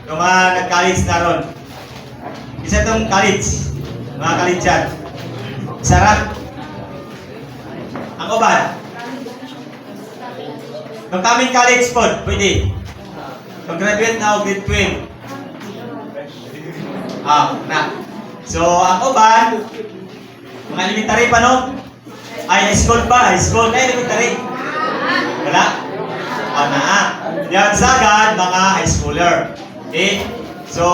Yung mga nag-college na ron. Isa itong college. Mga college yan. Sarap. Ang uban. Nung kaming college po, pwede. Nung graduate na o grade 12. Na. So, ang uban, mga elementary pa no? Ay, high school pa. High school. Ay, elementary. Wala? Na. Yan sagad, mga high schooler. Okay? So,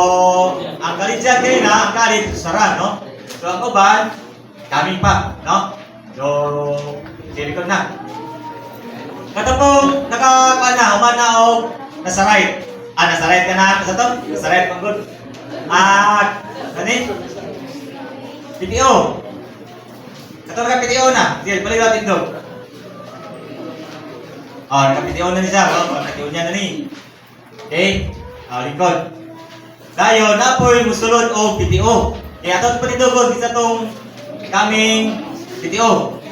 ang college yan kayo na, ang college, sara, no? So, ang uban, kaming pa, no? So, silikod na. Katapong, nakakuha na, human na o nasa right. Nasa right ka na, nasa to? Nasa right, pang good. Ano PTO. Katapong ka PTO na. Sige, balik natin doon. Naka-PTO na niya. Naka-PTO niya na ni. Okay? Likod. Dayon, na po yung musulod o PTO. Kaya ato pa nito ko, isa tong kaming PTO.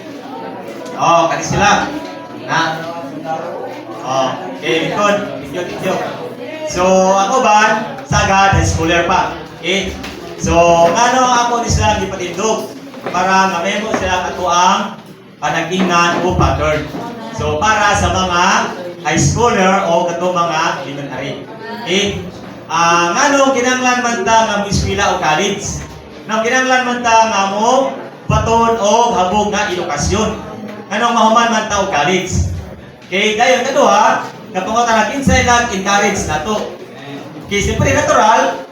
Kani sila. Okay, likod. PTO. So, ako ba, sagad, high schooler pa. Okay? So, ano ako ni sila ipatindog para mamemo sila ato ang panag-ingnan o pattern. So, para sa mga high schooler o kato mga elementary. Okay? Ngano kinanglan man ta nga mo eskwela o college? Nang kinanglan man ta nga mo baton o habog nga edukasyon. Anong mahuman man ta o college? Okay, dayon kaduha, natungo ta na kinsay nag-encourage nato. Okay, siyempre natural,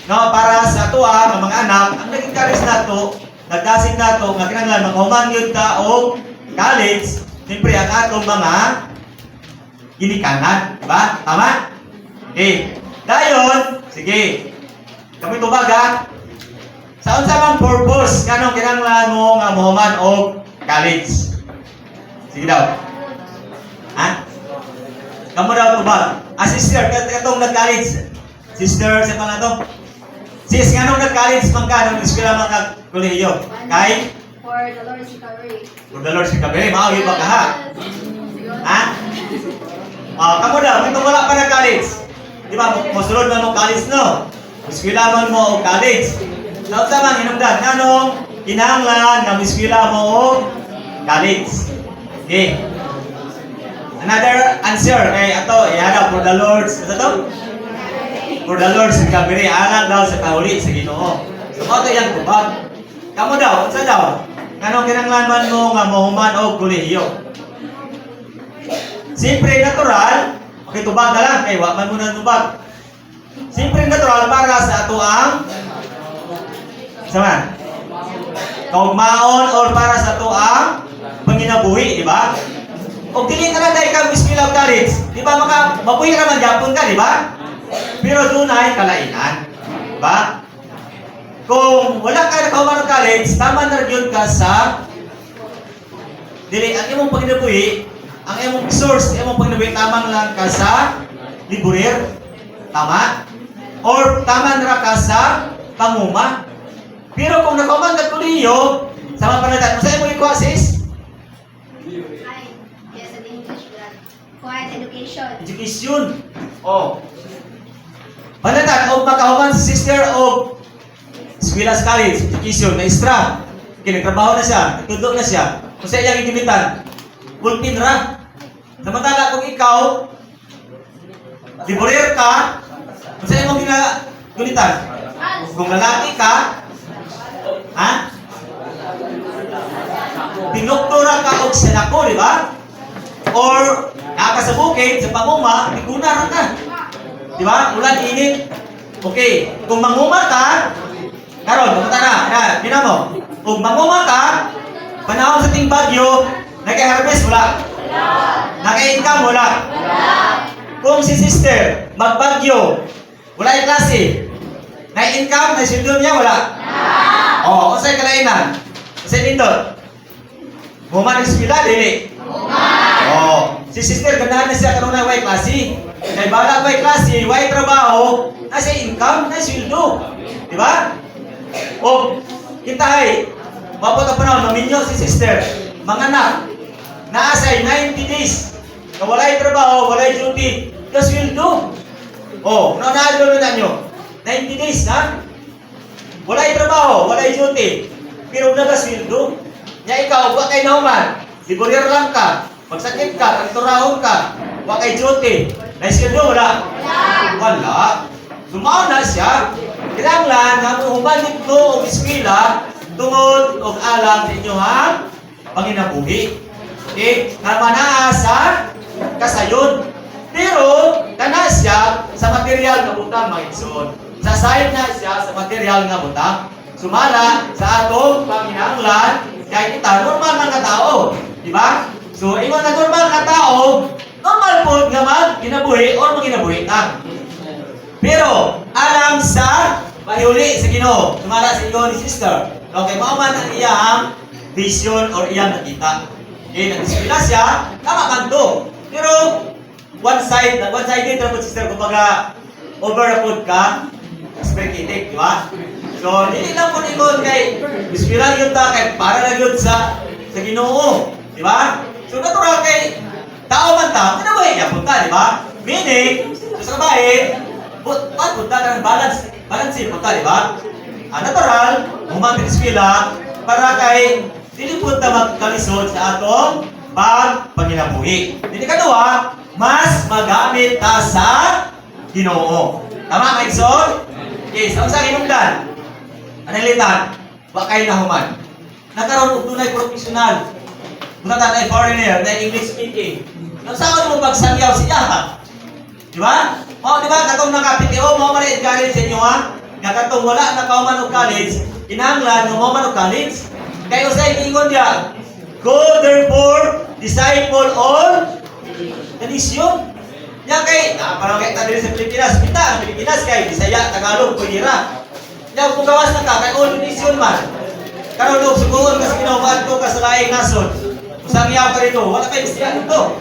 no, para sa ato nga mga anak, ang nag-encourage nato, nagdasig nato nga kinanglan mahuman gyud ta o college. Siyempre, ang atong mga ginikanan. Diba? Tama? Okay. Dayon, sige. Kami tubaga. Sa unsa mang purpose, kanong kinanglan mo nga mohuman o college? Sige daw. Kamu daw tubag. Sister, katong nag-college. Sister, sa pala to? Sis, nganong nag-college man ka, nung eskwela man nag-kolehiyo? Kay? For the Lord's recovery. For the Lord's recovery. Maawi ba ka ha? Kamu daw, ito wala pa na college. Di ba, musulod na mo college, no? Eskwela man mo o college. Sa tamang hinungdan, anong kinahanglan ng eskwela mo o college? Okay. Another answer, ato, ihada for the Lord's, ano to? For the Lord's recovery. Alang daw sa kahuli, sa Ginoo. So, ito yan, tubag. Kamu daw, unsa daw? Anong kinahanglan mo nga mohuman o kolehiyo? Siyempre natural, okay, tubag na lang, kay waman mo na tubag. Siyempre natural para sa ato ang sama, kaugmaon or para sa ato ang panginabuhi, di ba? O dili ka na dahil ka eskwela o college, di ba mabuhi ka naman Japon ka, di ba? Pero doon ay kalainan, di ba? Kung wala ka nakahuman ng college, tama na rin ka sa dili, ang imong panginabuhi, ang imong source, ang imong panginabuhi, tama lang ka sa liburir, tama? Or tama na ka sa panguma. Pero kung nakahuman ka kuliyo, sa mga panatan, kung sa'yo mo ikuha, sis? Yes, in English, but quiet education. Education. Panatan, o makahuman si sister o Eskwela's College, education, na extra. Nagtrabaho na siya, nagtudlo na siya. Kung sa iyang igimitan, ulpin ra. Samantala kung ikaw, liburir ka, kung sa iyong gunitan, kung lalaki ka, pinuktura ka o senako, di ba? Or, naka sa bukid, sa panguma, igunaran ka. Di ba? Ulan, init. Okay, kung manguma ka, karon, pumunta na, gina mo. Kung manguma ka, panahon sa ting bagyo, nag-harvest, wala. Naka-income, wala. Kung si sister, magbagyo, wala yung klase. Na-income, na-sweldo niya, wala. Kung sa'yo kalainan, kasi dito, human eskwela, dili. Si sister, ganahan na siya kanunay way klase. Kaya bala way klase, way trabaho, nasa income, na sweldo. Di ba? O, kita ay, mapot ang panahon, maminyo si sister, mga anak, naasay 90 days, na walay trabaho, walay duty, na sweldo. Oh, naunahan na nyo. 90 days, ha? Wala'y trabaho, wala'y duty. Pero nagasweldo. Nya ikaw, wa kay nauman. Liburir lang ka. Magsakit ka, pagturahon ka. Wa kay duty. Naisweldo, wala? Wala. Sumao na siya. Kinanglan nga humalik mo o eskwela tungod o alam sa inyo ha? Panginabuhi. Okay? Nga manaasa kasayon. Pero, kana siya sa material nga butang mga igsoon. Sa side na siya sa material nga butang. Sumala sa atong panginahanglan kay kita normal na nga tao, di ba? So ingon na normal nga tao, normal po nga magkinabuhi or magkinabuhi ta. Pero alam sa pahuli sa Ginoo, sumala sa ingon ni sister. Okay, mao man ang iyang vision or iyang nakita. Okay, nag-eskwela siya, tama man to. Pero one-sided ra po sister, kumbaga over na po ka, spectating, di ba? So, hindi lang po ningon kay biswira yun ta, kay para lang yun sa Ginoo. Di ba? So, natural kay tao man ta, kinabuhi niya punta, di ba? Meaning, sa kabahin, punta ka ng balance punta, di ba? Natural, humang biswira, para kay hindi punta magkalisod sa atong pagpanginabuhi. Hindi kadua, mas magamit ta sa Ginoo. Tama, Mike Son? Okay, sa hinungdan. Analitan, wakay na human. Nagkaroon og dunay professional. Bunatan ay foreigner, na English speaking. Ang saan mo pagsangyaw siya? Di ba? Di ba, katong nakapitio, mo man college sa inyo ha? Nga katong wala na kauman og college, kinahanglan mo man og college. Kaya usay ingon dia, go therefore, disciple all the nation. Yan kay, parang kay tayo sa Pilipinas, Pilipinas kay, Bisaya, Tagalog, pwede ra. Yan kung gawas na ka, kay all the nation man. Karoon og suguon kasi ginawahan ko ka sa laing nason. Usang iyaw ka rito, wala kay Bisaya dito.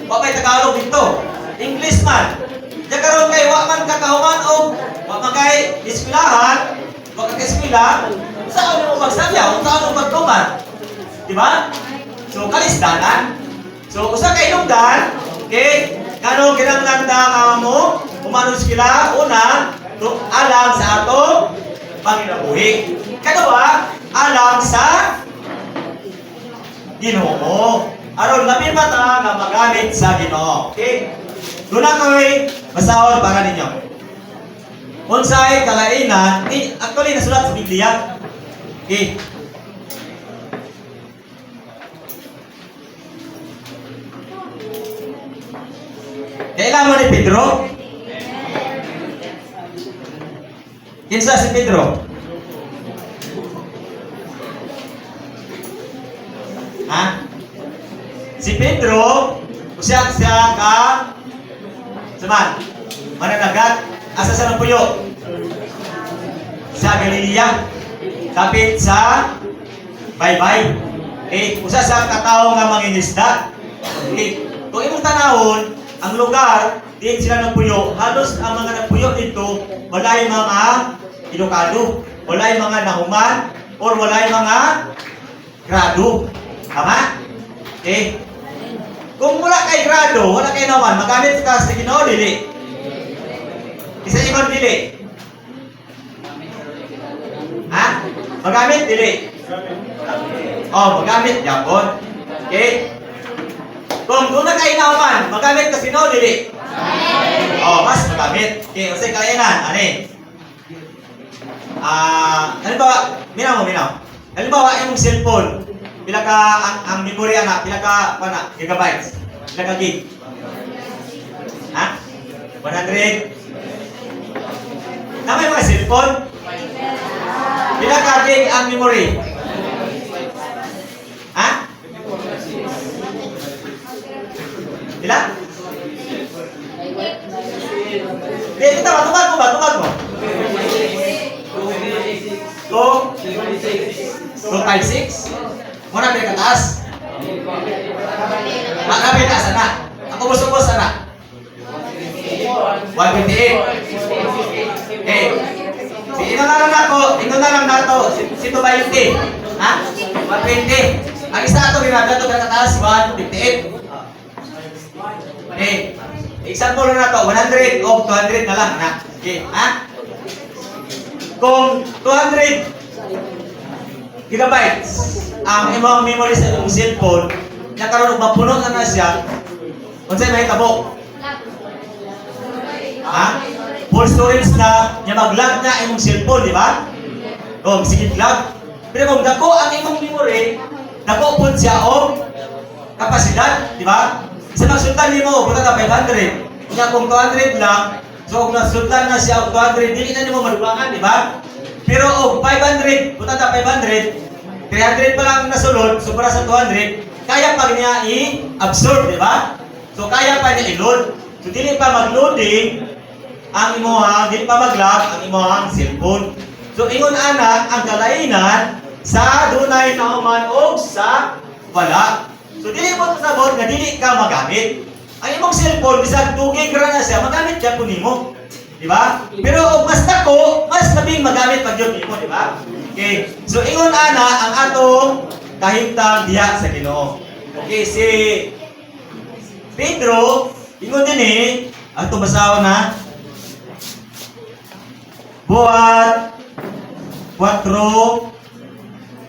Wala kay Tagalog dito. English man. Yan karoon kay, wala man kakahuman o wala man kay eskwelahan, wala kay eskwela, saan mo magsabyaw, saan mo magtuman. Diba? So, kalisdanan. So, usa kay nungdan, okay? Kano kinanglan nga mo, umanos kila, una, alam sa atong panginabuhi. Kadawa, alam sa Ginoo. Aron labi mata nga magamit sa Ginoo. Okay? Doon na kami basahon para ninyo. Unsay kalainan, actually nasulat sa Biblia. Okay. Kailan mo ni Pedro? Kinsa si Pedro? Ha? Si Pedro, siya ka saman, mananagat, asa sa ng puyo? Sa Galilea, kapit sa Baybay. Okay, usa sa katao nga mangingisda. Okay, kung imong tanawon, ang lugar, din sila ng puyo, halos ang mga nagpuyo dito, walay mga Ilocano, walay mga nahuman, or walay mga grado. Tama? Okay? Kung wala kay grado, wala kay naman, magamit ka sa Ginoo, dili. Isa ibang dili. Ha? Magamit, dili. Oh, magamit, yapon. Okay? Kung doon na kayo naman, magamit kasi no, dili? Oh, mas magamit. Okay, kasi kainan, ani? Halimbawa, minaw. Halimbawa, yung cellphone, pila ka, ang memory na, pila ka, gigabytes, pila ka gig? Ha? 100? Tama yung mga cellphone? Pila ka gig ang memory? Ha? Pila? Dito ba? Tungad mo. 256? Muna ba yung kataas? Makabi na sana. Ako gusto sana. 128. Okay. Ino na lang nato. Sito ba yung T? Ha? 120. Ang isa ato ginagawa ito kataas, 158. Okay. example na to, 100 o 200 na lang, na. Okay, ha? Kung 200 gigabytes ang imong memory sa imong cellphone, na karon mapuno na siya, unsay mahitabo? Ha? Full storage na, niya mag-lag na imong cellphone, di ba? O, sige lag. Pero kung dako ang imong memory, dako po siya o kapasidad, di ba? Sa magsultan nimo, punta ka 500. Kaya kung 200 lang, so kung nagsultan na siya og 200, dili na nimo madugangan, di ba? Pero og 500, punta ka 500, 300 pa lang nasulod, so para sa 200, kaya pa niya i-absorb, di ba? So kaya pa niya i-load. So dili pa mag-loading ang imuhang, dili pa mag-lock ang imuhang cellphone. So ingon ana ang kalainan sa dunay nauman o sa wala. So dili mo sabot nga dili ka magamit. Ang imong cellphone bisag 2 gig ra na siya, magamit jud nimo. Di ba? Pero og mas dako, mas labing magamit pag jud nimo, di ba? Okay. So ingon ana ang atong kahimtang diha sa Ginoo. Okay, si Pedro ingon dinhi atong basahon na buhat 4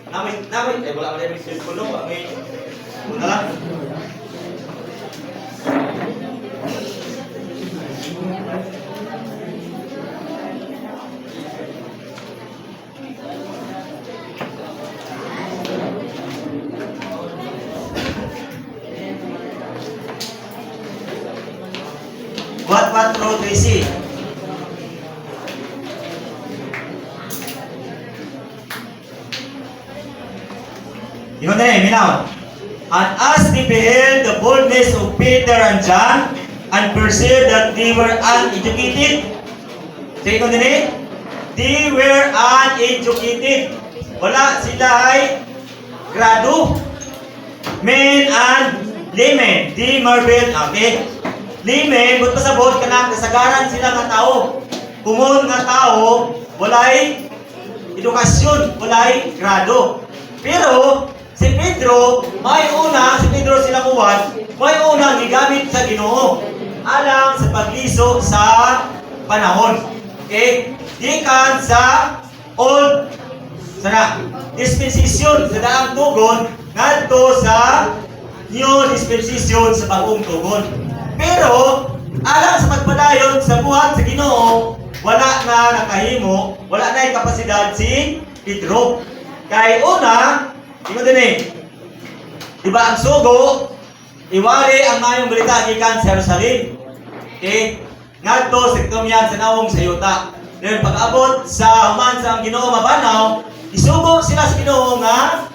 namin wala man yung cellphone no, may una lang. Buhat 4, Tracy. Yun na eh, minaw. And as they beheld the boldness of Peter and John, and perceived that they were uneducated, say ko din eh, they were uneducated. Wala sila ay grado. Men and laymen, they marveled, okay? Laymen, but pasabot ka na, kasagaran sila nga tao. Kumon nga tao, walay edukasyon, walay grado. Pero, si Pedro sila kuwan, may unang gigamit sa Ginoo alang sa pagliso sa panahon. Okay? Gikan sa old dispensation sa daang tugon ngadto sa new dispensation sa bagong tugon. Pero alang sa pagpadayon sa buhat sa Ginoo, wala na nakahimo, wala na yung kapasidad si Pedro. Kay una, imo din eh. Diba ang sugo, iwali ang mayong balita gikan sa Jerusalem. Okay? Ngadto sa tumyan sa nawong sa yuta. Then pag-abot sa human sa ang Ginoo mabanaw, isugo sila sa Ginoo nga,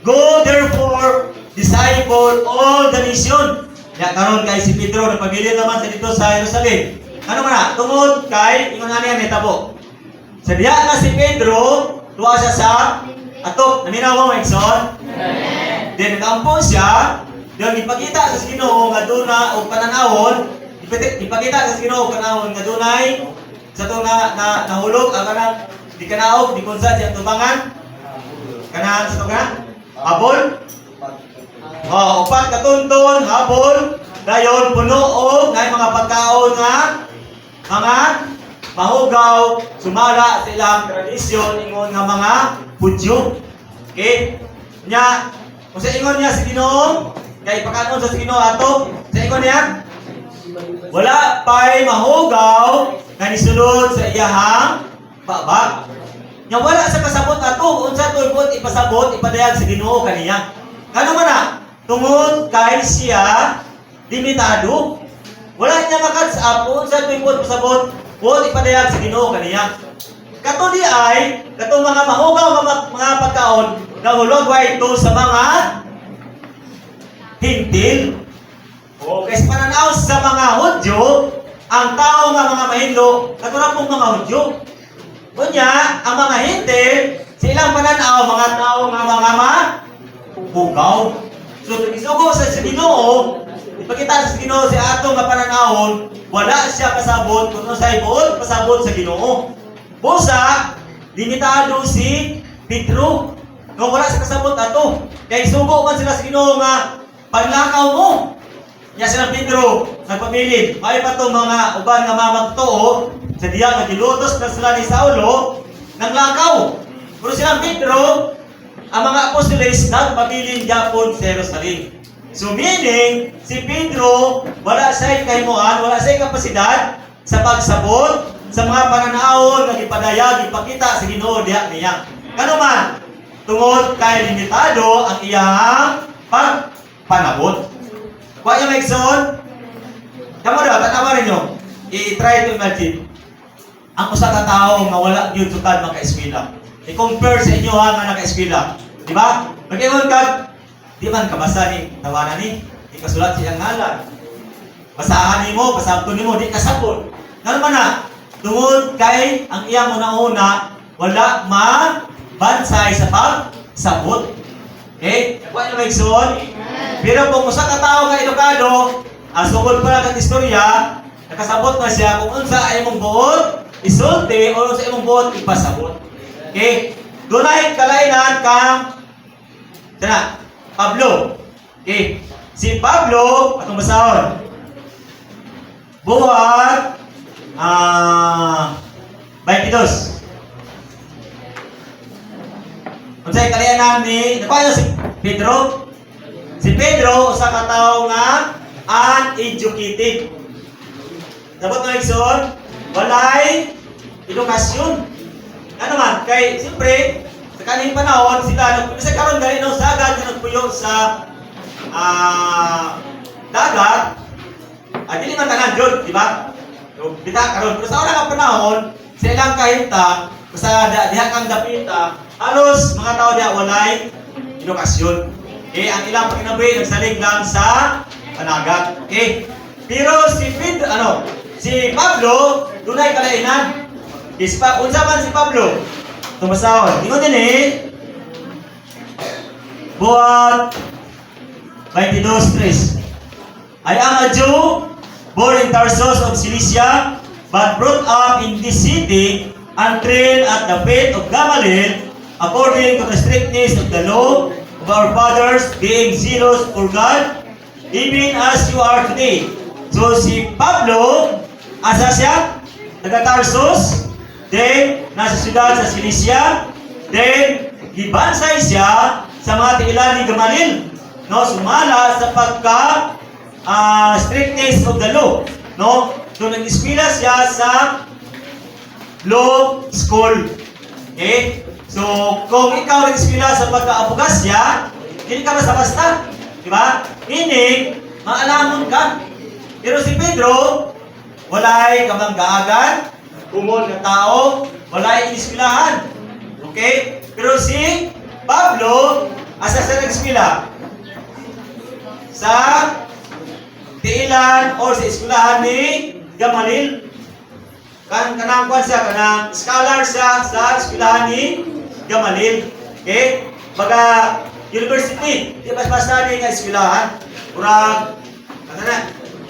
go therefore, disciple all the nation. Ya karon kay si Pedro nagpabilin naman sa dito sa Jerusalem. Ano man na? Tungod kay ingon ani ang tabo. Sa diha na si Pedro, tuwa siya sa atok, naminaw mo, Exxon? Then nag-ampon siya, then ipakita sa Ginoo nga duna og pananawon, ipakita sa Ginoo og pananawon nga dunay sa to na nahulog ang kanang di kanaog di kunsa siya tubangan. Kanang sa to ka? Habol. Upat katunton, habol, dayon puno og nay mga pagkaon nga mga mahugaw, sumala sa ilang tradisyon ingon nga mga Hudyo. Okay? Nya, kung sa ingon niya si Ginoo, kay pakanon sa Ginoo ato, sa ingon niya, wala pa'y mahugaw na nisulod sa iyahang baba. Nya wala sa kasabot ato, unsa to ibot ipasabot, ipadayag sa Ginoo kaniya. Kano man na? Tungod kay siya limitado. Wala niya makatsa unsa to ibot pasabot, buot ipadayag sa Ginoo kaniya. Kato di ay, kato mga mahugaw mga pagkaon na hulog ito sa mga hintil. O kasi pananaw sa mga Hudyo, ang tao nga mga mahinlo, kato na pong mga Hudyo. Kunya, ang mga hintil, silang pananaw, mga tao nga mga mahugaw. So, isugo sa Ginoo, ipakita sa Ginoo si ato nga pananahon, wala siya kasabot, kung sa ibuot, pasabot sa Ginoo. Busa, limitado si Pedro. Kung wala sa kasabot ato. Kaya sugo man sila sa Ginoo nga, paglakaw mo. Ya silang Pedro, nagpabilin. May pa itong mga uban nga mamagtoo, sa diya nga gilutos na sila ni Saulo, ng lakaw. Pero silang Pedro, ang mga apostoles, nagpabilin Japon sa Jerusalem. So meaning, si Pedro, wala siya'y kahimuan, wala siya'y kapasidad sa pagsabot, sa mga pananaon, nagipadayag, ipakita sa Ginoo diha niya. Kano man, tungod kay limitado ang iyang pagpanabot. Kuha niyo Megson? Kamu daw, tanawa ninyo. I-try to imagine. Ang usa ka tao nga wala gyud sukad maka-eskwela. I-compare sa inyo nga naka-eskwela. Di ba? Pag-ingon ka, di man kabasa ni tawanan ni, di kasulat siyang ngalan. Basahan nimo, pasabton nimo, di kasabot. Ngano man na? Tungod kay ang iyang una-una wala mabansay sa pagsabot. Okay? Kuha niyo Megson? Pero kung usa ka tao nga edukado, sugod pa lang ang istorya, nakasabot na siya kung unsa ay imong buot isulti o unsa imong buot ipasabot. Okay? Dunay kalainan kang Pablo. Okay? Si Pablo, atong basahon. Buhat 22. Unsay kalainan ni nakuha si Pedro? Si Pedro, usa ka tawo nga uneducated. Dapat na Igsoon, walay edukasyon. Ano man, kay siyempre, sa kaning panahon, sila, kasi karon gali no, sagad na nagpuyo sa dagat, dili man tanan jud, di ba? So, bita karon, pero sa una nga panahon, sa ilang kahimta, sa diha kang dapita, halos mga tao diha walay edukasyon. Okay, ang ilang pagkinabi nagsalig lang sa panagat. Okay? Pero si Pablo, dunay kalainan. Unsa man si Pablo? Tumasahon. Ingon din buhat 22:3. I am a Jew, born in Tarsus of Cilicia, but brought up in this city and trained at the faith of Gamaliel, according to the strictness of the law of our fathers, being zealous for God, even as you are today. So si Pablo, asa siya? Taga-Tarsus, then nasa siyudad sa Cilicia, then gibansay siya sa mga tiilan ni Gamaliel. No, sumala sa pagka strictness of the law. No? So nag-eskwela siya sa law school. Okay? So, kung ikaw nag-eskwela sa pagka-abogasya, hindi ka basta-basta. Di ba? Meaning, maalamon ka. Pero si Pedro, walay kamanggaagan, umon na tao, walay iniskwelahan. Okay? Pero si Pablo, asa sa nag-eskwela? Sa tiilan o sa eskwelahan ni Gamaliel. Kanang kwan siya, kanang scholar siya sa eskwelahan ni Gamaliel. Okay? Baga, university. Di ba basta ni nga eskwelahan? Kurang,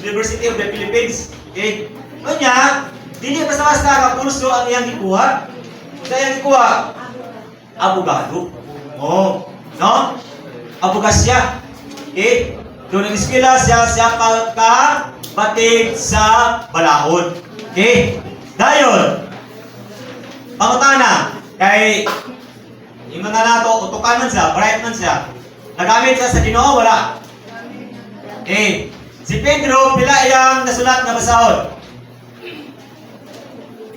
University of the Philippines. Okay? Kanya, hindi basta-basta ka kurso ang iyang ikuha. Sa iyang ikuha, abogado. Oh, no? Abogasya. Okay? Doon ang eskwela siya pagka-batid sa balahon. Okay? Dayon, pangutana, kay yung mga nato, utukan man siya, bright man siya. Nagamit siya sa Ginoo, wala. Okay. Si Pedro, pila iyang nasulat na basahon?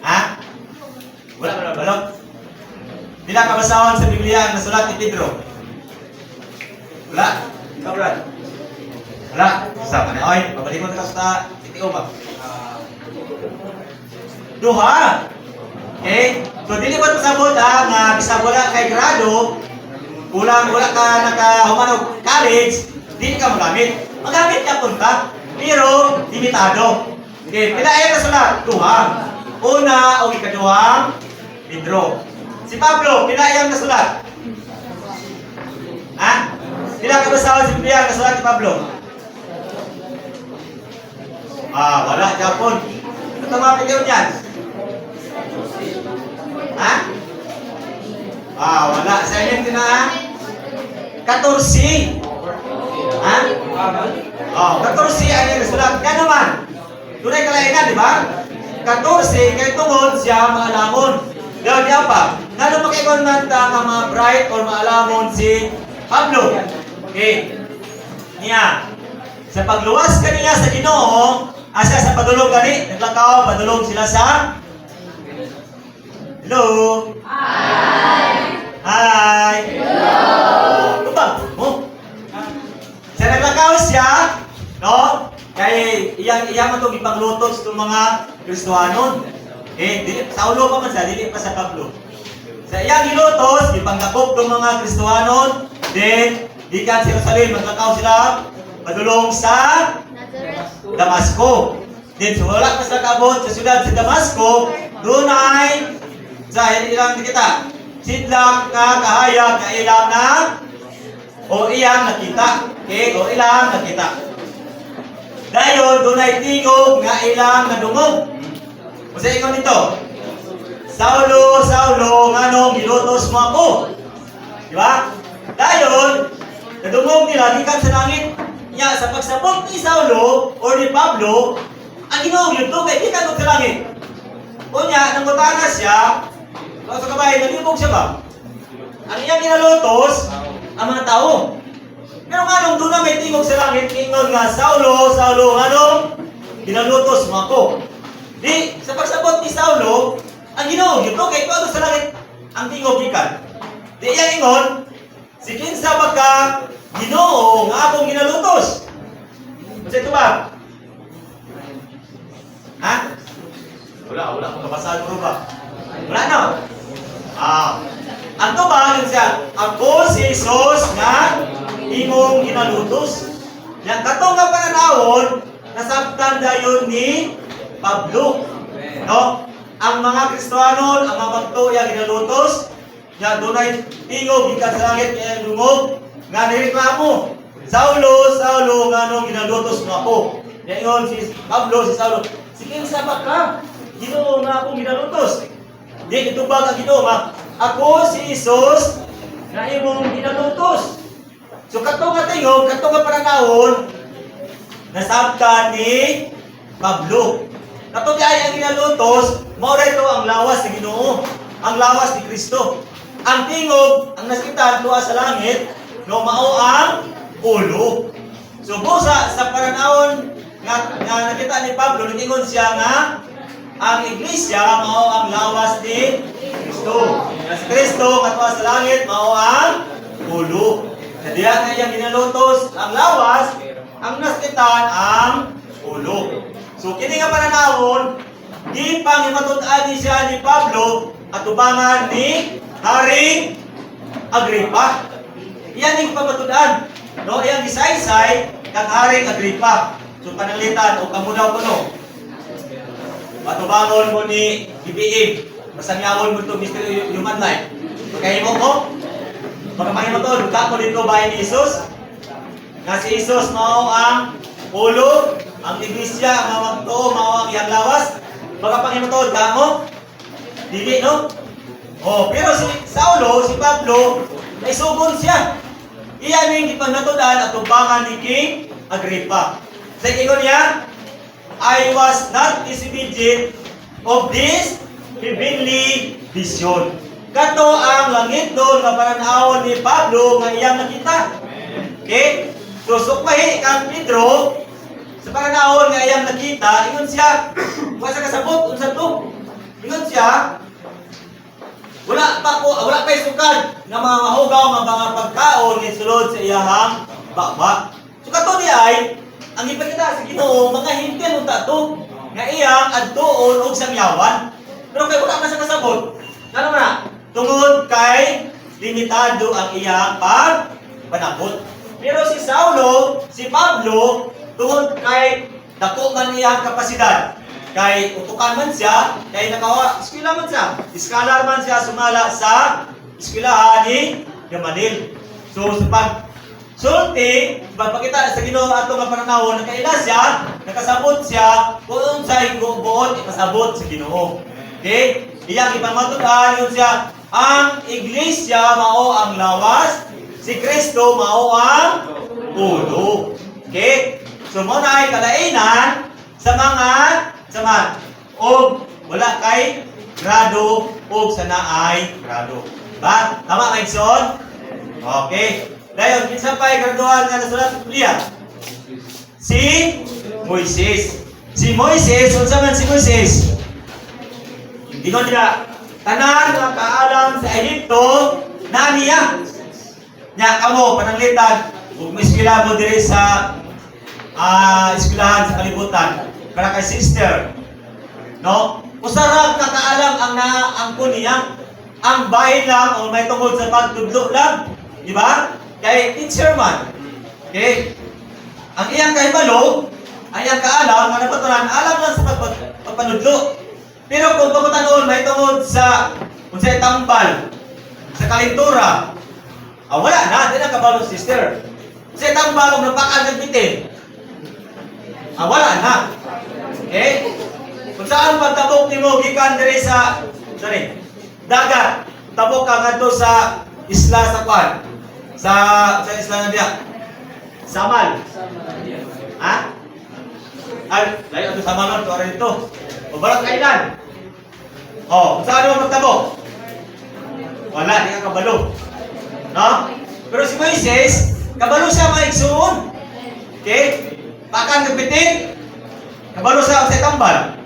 Ha? Wala balot. Pila ka basahon sa Biblia ang nasulat ni Pedro? Wala. Ikaw, Brad? Wala. Sa panay, pabalik mo ka sa titio ba? Duha. Okay? So, dili ba pasabot nga bisag wala kay grado, wala ka nakahumanog college, dili ka magamit. Magamit ka punta, pero limitado. Okay, pila ay nasulat? Duha. Una o ikaduhang Pedro. Si Pablo, pila ay nasulat? Ha? Pila ka basahon si Biblia nasulat ni Pablo? Wala, Japon. Ito mga piliw niyan. Ha? Wala. Silent na ha? 14. Ha? Oh, 14 ay nasulat. Kaya naman, tunay kalainan, di ba? 14 kay tungod siya maalamon. Daw niya pa. Nano makikon man ta nga mga bright or maalamon si Pablo. Okay. Niya. Sa pagluwas kaniya sa Ginoo, asa sa padulong gani, naglakaw padulong sila sa Hello. Hi. Hello. Lubang mo. Sa naglakaw siya, no? Kay iyang matong ipanglutos itong mga Kristohanon. Saulo pa man siya, dili pa sa Pablo. Sa iyang gilutos, ipanggakop itong mga Kristohanon, then, gikan sa Jerusalem, maglakaw sila, padulong sa Damasco. Then, so wala pa sila kaabot sa syudad sa Damasco, doon ay, sa ilang kita, sidlak nga kahayag nga ilang na, o iyang nakita. Okay, o ilang nakita. Dayon, doon ay tingog nga ilang nadungog. Kasi ikaw nito, Saulo, Saulo, nganong gilutos mo ako? Di ba? Dayon, nadungog nila, gikan sa langit. Nya, sa pagsabot ni Saulo or ni Pablo, ang Ginoo yun to, kaya gikan sa langit. O niya, nangutana siya, sa kabahay, nalibog siya ba? Ang iyang ginalutos, ang mga tao. Pero nganong doon na may tingog sa langit, ingon nga, Saulo, Saulo, nganong ginalutos mo ako? Di, sa pagsabot ni Saulo, ang Ginoo, yun to, kaya ito sa langit, ang tingog gikan. Di iyang ingon, si kinsa ba ka, Ginoo, nga akong ginalutos? Kasi ito ba? Ha? Wala kong kabasado ro ba? Wala na. Ang ba, yun siya, ako si Jesus nga imong ginalutos. Yang katong nga pananawon, nasabtan dayon ni Pablo. No? Ang mga Kristohanon, ang mga magtuya ginalutos, ya dunay tingog gikan sa langit kaya lungog nga nireklamo. Saulo, Saulo, nganong ginalutos mo ako? Dayon si Pablo, si Saulo, sige sa ka, Ginoo nga akong ginalutos. Di itubag ang Ginoo nga, ako si Jesus nga imong ginalutos. So katong nga tingog, katong nga pananawon, nasabtan ni Pablo. Katong ay ang ginalutos, mao ito ang lawas ni Ginoo, ang lawas ni Kristo. Ang tingog, ang naskitan tuwa sa langit, no mao ang ulo. So busa sa pananawon nga nakita ni Pablo, ningon siya nga ang iglesia mao ang lawas ni Kristo. Si Kristo katuwa sa langit mao ang ulo. Kadiya nga iyang ginalutos ang lawas, ang naskitan ang ulo. So kini nga pananawon, di pang imatud-an ni siya ni Pablo at ubangan ni Haring Agripa. Iyan yung pamatud-an. No, iyang gisaysay kang Haring Agripa. So panalitan o kamudaw ko no. Matubangon mo ni BBM. Masangyawon mo ito Mr. Human Life. Pagkahimo ko, pagkamahimo to, luka ko dito bahay ni Jesus. Nga si Jesus mao ang ulo, ang iglesia, ang mga magtuo, mao ang iyang lawas. Pagkapangimo to, damo. Dili, no? Oh, pero si Saulo, si Pablo, ay sugon siya. Iyan yung ipanatudan at tubangan ni King Agrippa. Sa ingon niya, I was not disobedient of this heavenly vision. Kato ang langit doon nga pananawon ni Pablo nga iyang nakita. Okay? So, sukmahi kang Pedro, sa pananawon nga iyang nakita, ingon siya, wasa kasabot, unsa to? Ingon siya, wala pa isukad nga mga mahugaw nga mga pagkaon nga sulod sa iyahang baba. So kato di ay ang ipakita sa Ginoo mga hinten unta to nga iyang adtuon og samyawan. Pero kay wala man sa kasabot. Ano na? Tungod kay limitado ang iyang panabot. Pero si Saulo, si Pablo, tungod kay dako man iyang kapasidad. Kay utukan man siya, kay eskwela man siya. Iskalar man siya sumala sa eskwelahan ni Gamaliel. So sa pagsulti, pagpakita sa Ginoo ato nga pananawon, nakaila siya, nakasabot siya kung unsay buot ikasabot sa Ginoo. Okay? Iyang ipamatudan yun siya, ang iglesia mao ang lawas, si Kristo mao ang ulo. Okay? So So mo na ay kalainan sa mga og wala kay grado og sa naay grado. Ba? Tama ka igsoon? Okay. Dayon kinsa pay graduhan nga nasulat sa Biblia? Si Moises. Si Moises, unsa man si Moises? Hindi ko nila tanan nga kaalam sa Ehipto na niya. Nya kamo pananglitan ug miskila mo diri sa eskwelahan sa kalibutan para kay sister. No? Usarap kakaalam ang naangko niya. Ang bahay lang o may tungkol sa pagtudlo lang. Di ba? Kay teacher man. Okay? Ang iyang kahibalo, ang iyang kaalam, nga napatunan, alam lang sa pagpanudlo. Pero kung pagkutanon, may tungkol sa kung sa'y tambal, sa kalintura, wala na, di na kabalo sister. Kung sa'y tambal, kung napakal nagbitin, wala na. Okay? Kung saan pagtabok ni mo, gikan diri sa, dagat, tabok ka nga to sa isla sa Kwan. Sa isla na diya. Samal. Ha? Ay, layo ito sa Samal, ito rin ito. O balang kailan? O, kung saan mo magtabok? Wala, di ka kabalo. No? Pero si Moises, kabalo siya maigsoon. Okay? Pakan nagbitin, kabalo siya sa tambal.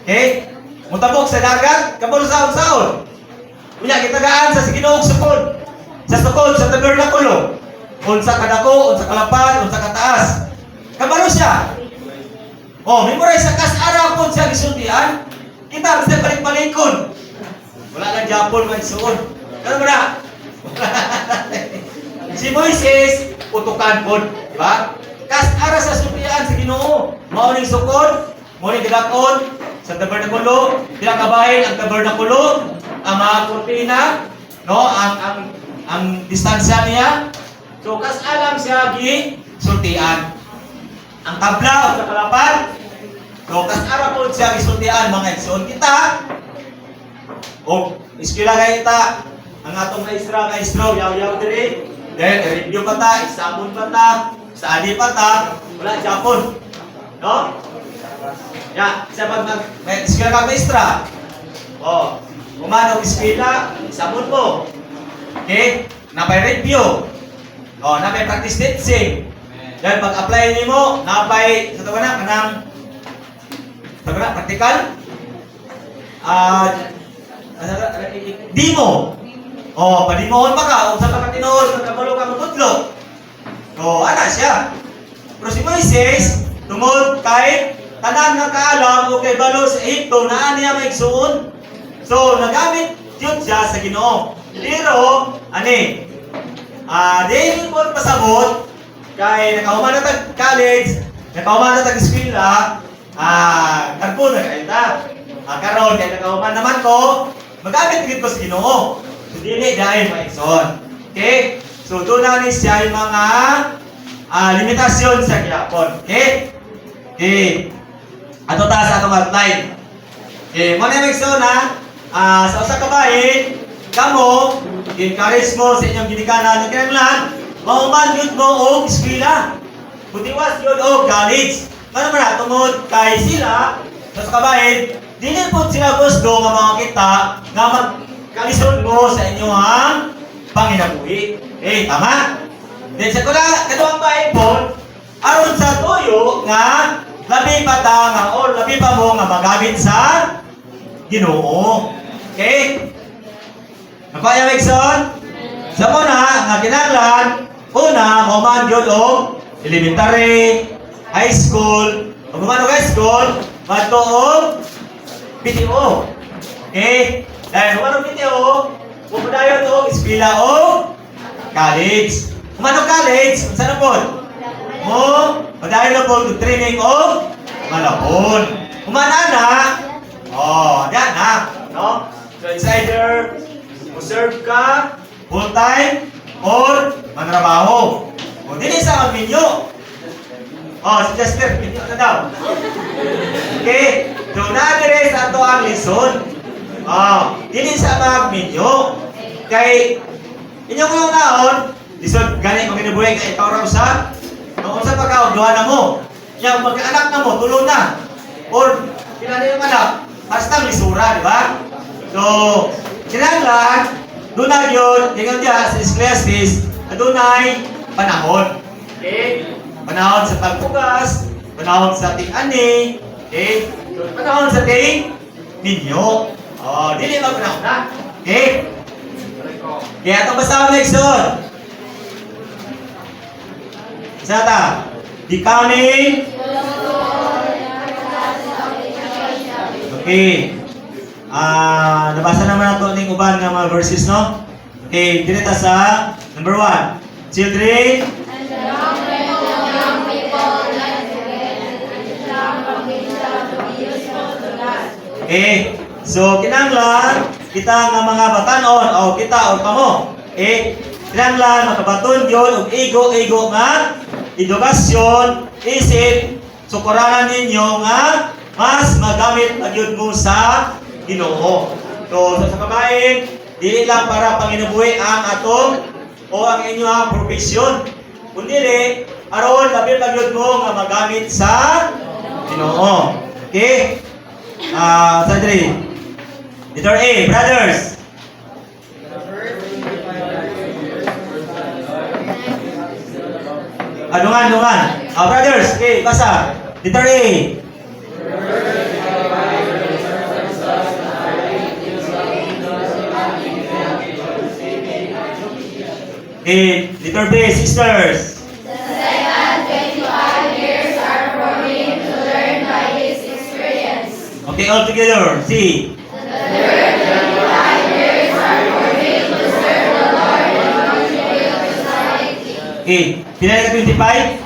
Okay? Mutabok sa dagat, kabalo sa saon. Kunya gitagaan sa Ginoong sukod. Sa sukod sa tabernakulo. Unsa kadako, unsa kalapad, unsa kataas. Kabalo siya. Memorize sa kas-ara pud sa gisultian. Kita basta balik-balikon. Wala lang Japon man suon. Ano ba? Si Moises utukan pud, di ba? Kas-ara sa sultian sa Ginoo. Mao ning sukod, mao ning gidakon sa tabernakulo, pinakabahin ang tabernakulo, ang mga kurtina, no, ang distansya niya. So kas alam siya gi sultian. Ang tabla o sa kalapad, so kas ara po siya gi sultian mga igsoon kita. O iskila kay kita ang atong maestro yaw diri. Then review pa ta, example pa ta, study pa ta, wala Japon. No? Ya, sa pag may iskila ka maestra. Umano iskila, sabon mo. Okay? Napay review. Napay practice teaching. Dan pag-apply nimo, napay sa tawa na kanang practical. Demo. Padimohon pa ka, usa ka tinuod, magkabalo ka magtudlo. Ana siya. Pero si Moises, tungod kay tanan nga kaalam o kay balo sa Ehipto na niya maigsuon. So nagamit yun siya sa Ginoo. Pero dili ko pasabot kay nakahuman na tag college, nakahuman na tag eskwela, karpo na kay ta. Karon kay nakahuman naman ko, magamit gid ko sa Ginoo. So dili dahil maigsoon. Okay? So doon na ni siya yung mga limitasyon sa gyapon. Okay? Okay. Ato ta sa atong outline. Okay, mo na maigsoon sa usa ka bahin, kamo encourage mo sa inyong ginikanan ng kinahanglan, mahuman yun mo og eskwela. Butiwas yun og college. Ano man tungod kay sila sa kabahin, dili po sila gusto nga mga kita nga magkalisod mo sa inyong panginabuhi. Tama? Then sa kaduang bahin po, aron sa tuyo nga labi pa ta nga o labi pa mo nga magamit sa Ginoo. Okay? Napaya Mixon? Sa muna, nga kinahanglan, una, mahuman yun o elementary, high school, pag humano high school, mato o PTO. Okay? Dahil humano PTO, pupadayon o eskwela o college. Humano college, saan na po? Padayon na po training o malapon. Humana na, yan na, no? So it's either serve ka full-time or manrabaho. Dili sa mag-minyo. Si Chester, minyo na daw. Okay? So na-dire sa ato ang lison. Dili sa mag-minyo. Kay inyong mga naon, lison, gani mag-inabuhay ka ikaw raw sa Kung sa pagkaugduhan na mo, yung magkaanak na mo, tulo na. Or, kailan na yung anak, hasta lisura, di ba? So, kinanglan, doon na yun, tingnan dyan sa Ecclesiastes, na doon ay panahon. Okay? Panahon sa pagpugas, panahon sa ting-ani, okay? So, panahon sa ting-ninyo. Oh, dili ba panahon na? Okay? Kaya itong basta next doon. Isa ta. Becoming. Okay. Nabasa naman nato ning uban nga mga verses, no? Okay, dito sa number 1. Children. Okay. So, kinanglan kita nga mga batanon o kita o kamo. Kinanglan makabaton yun og igo-igo nga edukasyon, isip, sukuranan ninyo nga mas magamit agyud mo sa Ginoo. So, sa kababayan, dili lang para panginabuhi ang atong o ang inyong profesyon. Kundi aron labi agyud mo nga magamit sa Ginoo. Okay? Sadri. Letter A, brothers. Dungan. Brothers, okay, basa. Letter A. Okay, letter B, sisters. Okay, all together. C. Okay, pila ka 25?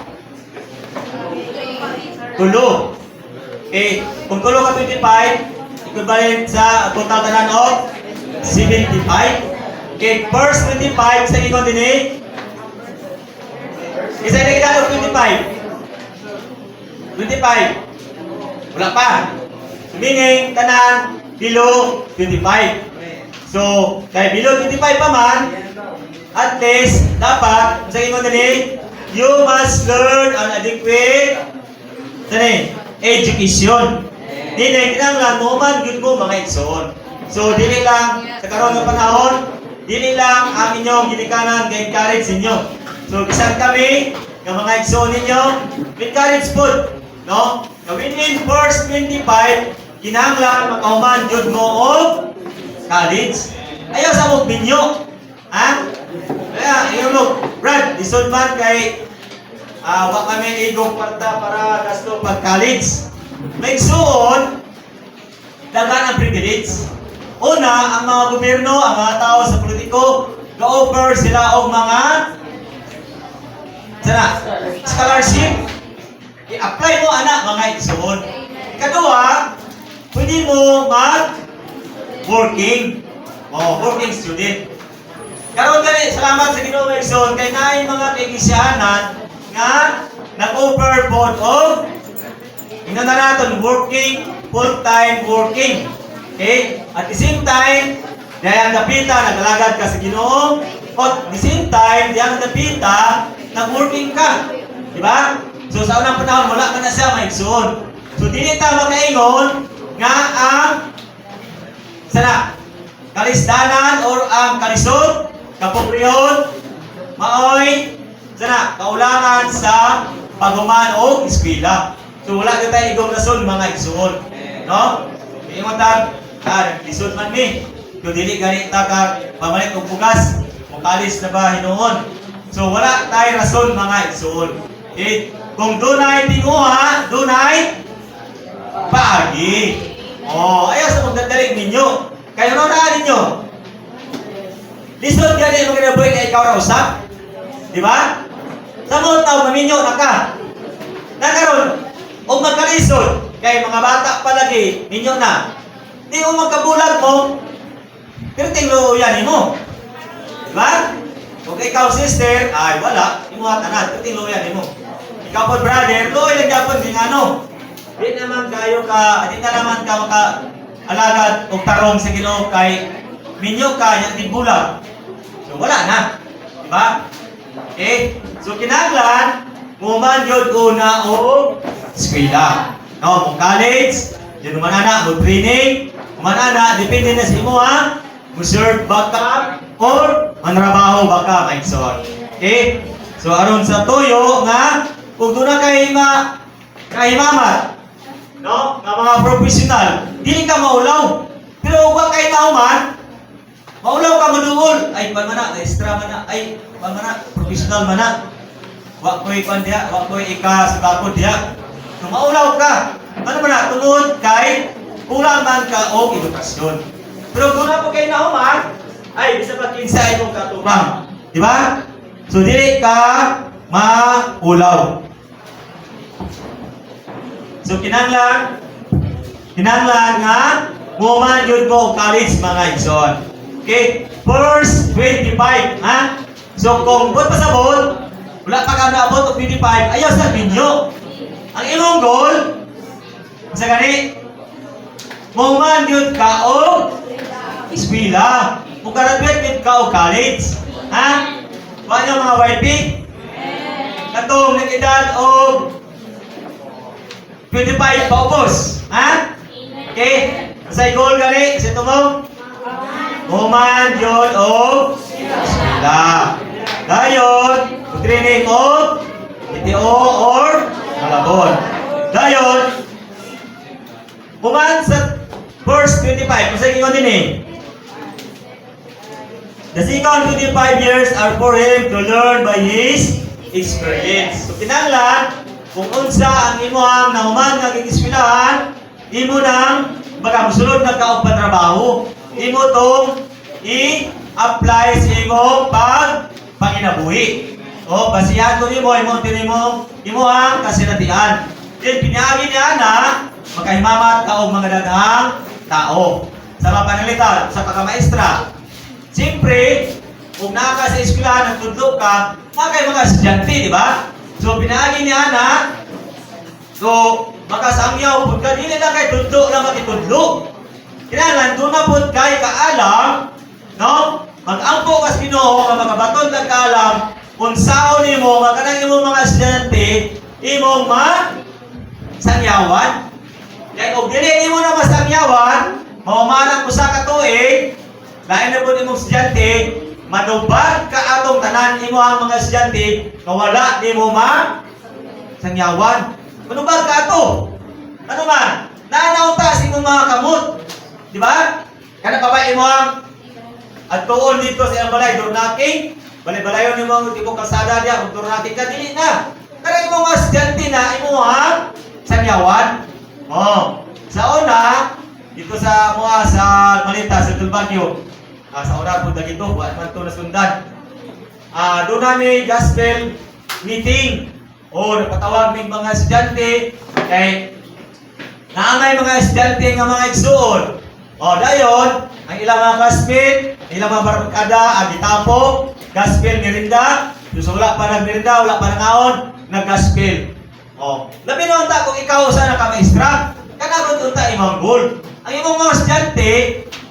Tulo. Okay, kung tulo ka 25, equivalent sa total tanan of 75. Okay, first 25 sa ikon din eh. Isa na kita of 25. 25. Wala pa. Meaning, tanan, below 25. So, kaya below 25 pa man, at least, dapat, sa inyo din, you must learn an adequate education. Dili, kinanglan mo man, yun mo mga igsoon. So, dili lang, sa karoon ng panahon, dili lang ang inyong ginikanan, ga-encourage ninyo. So, bisan kami, ng mga igsoon ninyo, encourage po, no? Na within first 25, kinanglan, makahuman, yun mo o college. Ayaw sa mong binyo. Ha? Kaya, yun mo, Brad, isod man kay wak kami igong parta para gasto pag-college. May suon, dagan ang privilege. Una, ang mga gobyerno, ang mga tao sa politiko, ga-offer sila og mga scholarship. I-apply mo, anak, mga igsoon. Kadua, pwede mo mag-working. Working student. Karon gani, salamat sa Ginoo Wilson kay naay mga kaigisyanan nga nag-offer po og ina na naton working, full-time working. Okay? At the same time, dahil ang napita, naglalagad ka sa Ginoo. At the same time, dahil ang napita, nag-working ka. Diba? So sa unang panahon, wala ka na siya maigsoon. So dili ta makaingon nga ang kalisdanan or ang kalisod, kapobrehon, maoy, kaulangan sa paghuman o eskwela. So wala ka tayo igong rason mga igsoon. No? Ingon ta, lisod man mi. Kung dili ganita ka pamalit og bugas, mukalis na ba hinuon. So wala tayo rason mga igsoon. Okay? Kung dunay tinguha, dunay paagi. Ayaw sa magdadaling ninyo. Kayo na ninyo. Lisod gani mo kinabuhi na ikaw na usap. Di ba? Sa mga tao, maminyo na ka. Nakaroon, o magkalisod, kay mga bata palagi, ninyo na. Di o magkabulag mo, pirting luyan mo. Di ba? Kung ikaw sister, ay wala, imuha tanan, pirting luyan mo. Ikaw po brother, luoy lang yapon din ano. Di naman kayo ka, di na naman ka maka-alagad o tarong sa Ginoo kay minyo ka, yung tibulag. So wala na. Diba? Okay? So kinahanglan Human yun una o eskwela. No, kung college, yun naman ana, mo training, kuman ana, depende na sa imo ha, mo serve baka or manrabaho baka, my son. Okay? So aron sa tuyo nga, kung doon na kay kahimamat, no, nga mga professional, dili ka maulaw. Pero huwag kay mauman, maulaw ka maduol, ay pamana, extra mana, ay pamana, professional mana. Wa ko'y kwan diya, wa ko'y ika sa bakod diya. Kung maulaw ka, ano ba na, tungod kay kulang man ka o edukasyon. Pero kung na po kayo nauman, ay bisa pa kinsa ay mong katubang. Di ba? So, dili ka maulaw. So, kinanglan nga, muman yun ko college mga igsoon. Okay? First 25, ha? So, kung buot pa sa buot, wala pa ka naabot o 25, ayaw sa binyo. Ang imong goal, sa gani, muman yun ka o eskwela. Kung graduate yun ka o college. Ha? Wala nyo mga YP? Katong nag-edad o 25 paubos. Ha? Okay? Sa goal gani, sa ito mo? Muman yun o eskwela. Dayon, training o PTO or Malabon. Dayon, human sa first 25, kung sa inyo din eh. The second 25 years are for him to learn by his experience. So, kinanglan, kung unsa ang imuhang nahuman nga gigiswilahan, imo nang baga musulod na kaog patrabaho. Imo tong i-apply sa imong panginabuhi. O, basihan ko nimo, imuhang kasinatian. Then, pinaagi niya na, makahimamat ka o mga daghang tao. Sa mga panalitan, sa pagkamaestra. Siyempre, kung naka sa eskwelahan, nagtudlo ka, kay mga estudyante, di ba? So, pinaagi niya na, so, makasangyaw, pud ka, dili na kay tudlo na makitudlo. Kailangan, doon na pud kay kaalam, no? Mag-ampo kas Ginoo nga makabaton lang kaalam, kung sao nimo, makanang imong mga estudyante, imong sangyawan. Kaya kung dili mo na masangyawan, maumanang usa ka tuig, lain na po imong estudyante, manubag ka atong tanan imo ang mga estudyante, kawala di mo sangyawan. Manubag ka ato. Ano man? Naanaunta sa imong mga kamot. Di ba? Kana babay mo ang at tuon dito sa iyang balay, dornaking, balay-balayon ni mo, tipo kalsada diya, kung dornaking ka, dili na. Kaya imo mga estudyante na, imo ang sangyawan. Oh, sa una, dito sa mga sa Malita, sa Tulbagyo, sa una po dagito, buwan man ito nasundan. Doon na may gospel meeting, o napatawag ng mga estudyante, kay naamay mga estudyante nga mga igsuon. O, dayon, ang ilang mga classmate, ilang mga barkada, agitapo, gospel merinda, so wala pa nag-merinda, wala pa nangaon, nag-gospel. O, labi na unta kung ikaw sa naka-maestra, kanabot unta imong goal. Ang imong mga estudyante,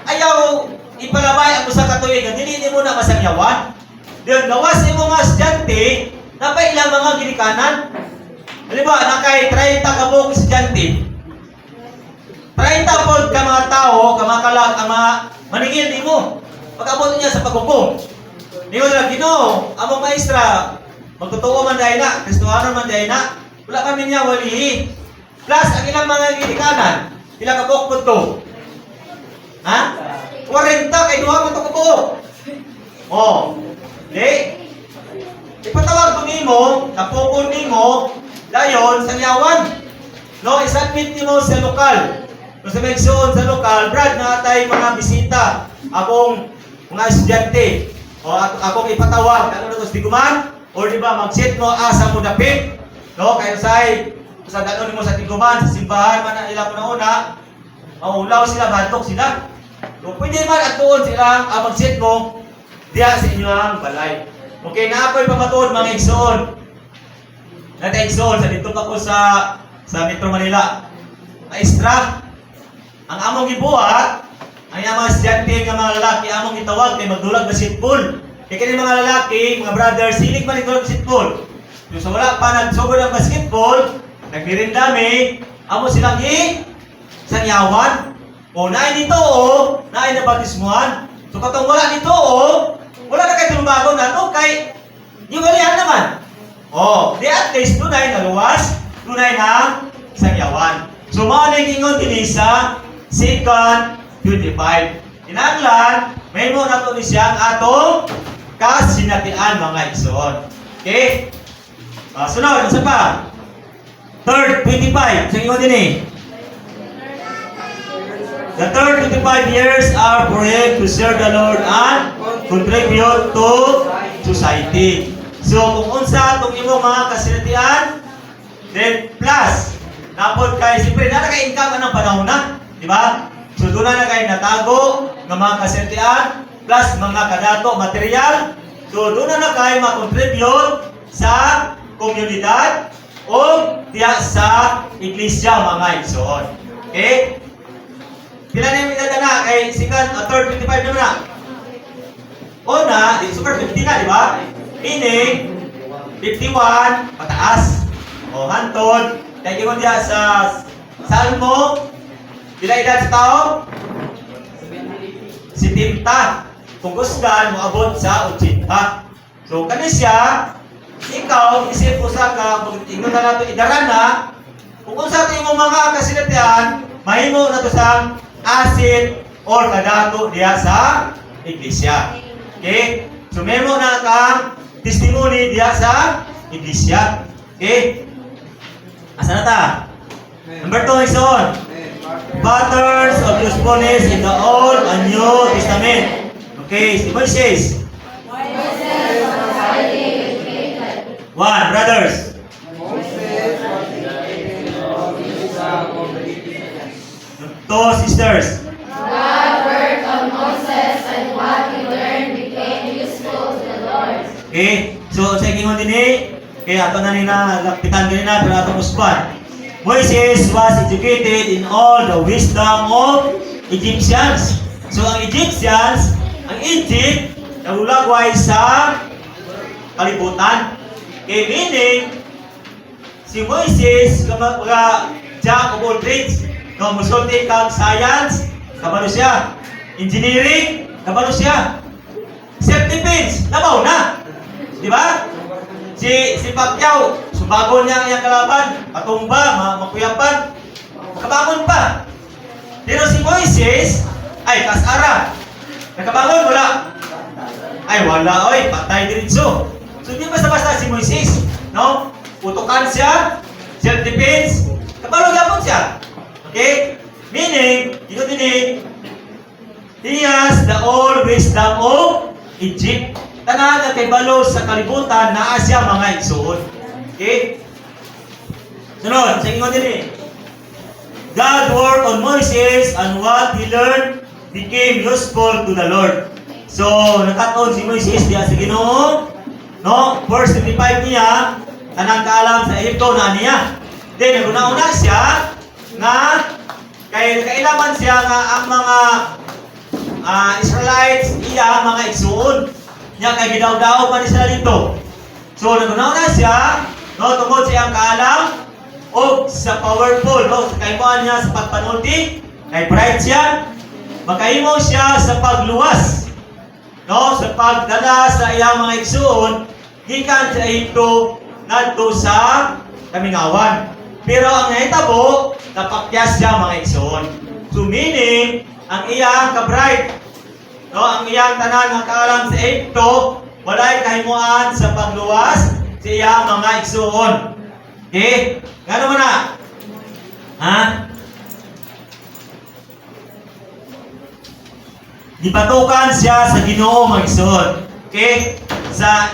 ayaw ipalabay ang usa ka tuig, dili mo na masangyawan. Diyon, gawas imong mga estudyante, na pa ilang mga ginikanan. Halimbawa, nakay 30 ka buong estudyante, 30 po ka mga tao, kamakalag ang mga maningil di mo. Pag-abot niya sa paghukom. Di mo na, Ginoo, among maestra, magtotoo man dahil na, Kristohano man dahil na, wala kami niya walihi. Plus, ang ilang mga ginikanan, ilang kabuk po to. Ha? 40 kay duha mo ito kabuk. Oh, di? Ipatawag ko nimo, napukon nimo, dayon, sangyawan. No, isubmit nimo sa lokal. Kung sa megsoon sa lokal, Brad, natay mga bisita, akong mga estudyante, o akong ipatawag, ano na ito, tiguman, o di ba, mag-sit mo asa mo dapit, no, kayo sa danon mo sa tiguman, sa simbahan, man na ila po na una, maulaw sila, batok sila. So, pwede man at doon sila, mag-sit mo, diya sa inyong balay. Okay, na ako'y pamatuod, mga igsoon. Natay igsoon, sa dito ako sa Metro Manila. Maestra, ang among ibuhat, ang mga estudyante ng mga lalaki, among itawag kay magdulag basketball. Kaya kini mga lalaki, mga brothers, silig man itulag basketball. So sa wala pa nagsugod ang basketball, nagmirindami, amo silang sangyawan. O naay dito o, naay na baptismuhan. So katong wala dito o, wala na kayo tulubagon na to kay di walihan naman. O, di at least tunay na luwas, tunay na sangyawan. So mao ni ingon dinhi sa 2:25. Kinahanglan may mo nato ni siyang atong kasinatian mga igsoon. Okay? Sunod, isa pa. 3rd, 25. Sa inyo din eh. The 3rd 25 years are for him to serve the Lord and contribute to society. So, kung unsa itong imo mga kasinatian, then plus, napod kay, siyempre, na naka-income anong panahon na. Di ba? So, doon na kayo natago ng mga kasinatian, plus mga kadato material. So, doon na kayo makontribute sa komunidad o diya sa iglesia mga igsoon. Okay? Pila na yung edad na kay 3rd 25 naman na. Una, di super 50 na, di ba? Meaning 51 pataas. O hantod, kaya kingon diya sa Salmo, pila edad sa tao? 70. Kung gusgan, moabot sa 80. So, kani siya, ikaw, isip ko sa ka, ingon na nato idaran na, kung unsa ito yung mga kasinatian, mahimo na to sa asin or kadato diya sa iglesia. Okay? So, memo na kang testimony diya sa iglesia. Okay? Asa na ta? Number 2, igsoon. Patterns of usefulness in the Old and New Testament. Okay, si Moises. 1, brothers. Two, sisters. God worked on Moses and what he learned became useful to the Lord. Okay, so sa ingon din okay, ato na nina lapitan din na pero atong usban. Moses was educated in all the wisdom of Egyptians. So ang Egyptians, ang Egypt, nagulagway sa kalibutan. Okay, meaning, si Moises, mga jack of all trades, no, musulti kang science, kabalo siya. Engineering, kabalo siya. Self-defense, nabaw na. Di ba? Si Pacquiao, subagon niya ang iyang kalaban, patumba, makuyapan, nakabangon pa. Pero si Moises, ay, kasara. Nakabangon, wala. Ay, wala, oy, patay diretso. So, di basta-basta si Moises, no? Utukan siya, self-defense, kabalo gapon siya. Okay? Meaning, ito din he has the old wisdom of Egypt. Tanan na kay balo sa kalibutan na Asya mga igsoon. Okay? Sunod, sa ingon din God worked on Moses and what he learned became useful to the Lord. So, nakataon si Moises diya sa Ginoo. No, verse 25 niya, tanang kaalam sa Egypto na niya. Then, naguna-una siya na kay kailaman siya nga ang mga Israelites iya mga igsoon. Niya kay gidaw-daw man sila dito. So, naguna-una siya, no, tungod siya ang kaalam o sa powerful, no, sa kaimuan niya sa pagpanulti, kay bright siya, makahimo siya sa pagluwas. No, sa pagdala sa iyang mga igsoon, gikan sa ito ngadto sa kamingawan. Pero ang nahitabo, napakyas siya mga igsoon. So meaning, ang iyang ka-bright, no, ang iyang tanan nga kaalam sa ito, walay kahimuan sa pagluwas sa iyang mga igsoon. Okay? Ngano man na? Ha? Gipatukan siya sa Ginoo mga igsoon. Okay? Sa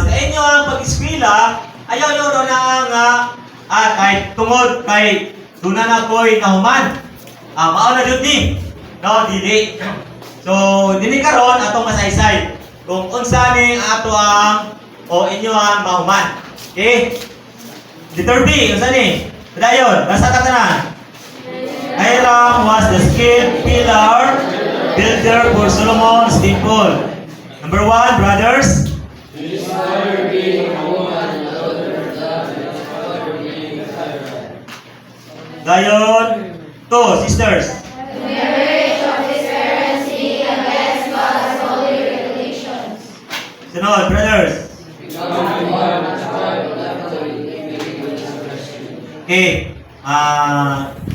inyo ang pag-eskwela, ayaw nyo na nga kahit tungod kay tunan ako'y nahuman. Mao na yun din. No, dili. So, dili karon atong masaysay. Kung unsa ni ato ang o inyo ang mahuman. Okay? Letter B, unsa ni? Dayon, basta ka tanan. Hiram was the skilled pillar builder for Solomon's temple. Number 1, brothers. His mother being a woman Dayon, 2, sisters. Marriage of his parents being against God's holy regulations. Sunod, brothers. Okay.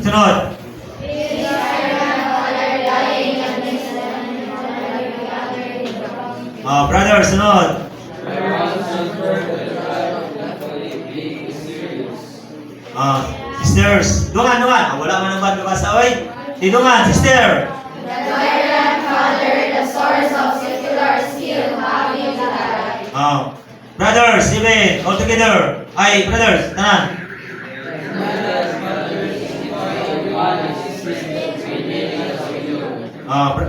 Sunod. His grandfather dying and his grandmother gathered in the house. Brothers, sunod. Sisters. Dungan. Wala man ang basa, oy. Dungan, sister. My grandfather, the source of secular skill, having died. Brothers, even, all together. Ay, brothers, tanan.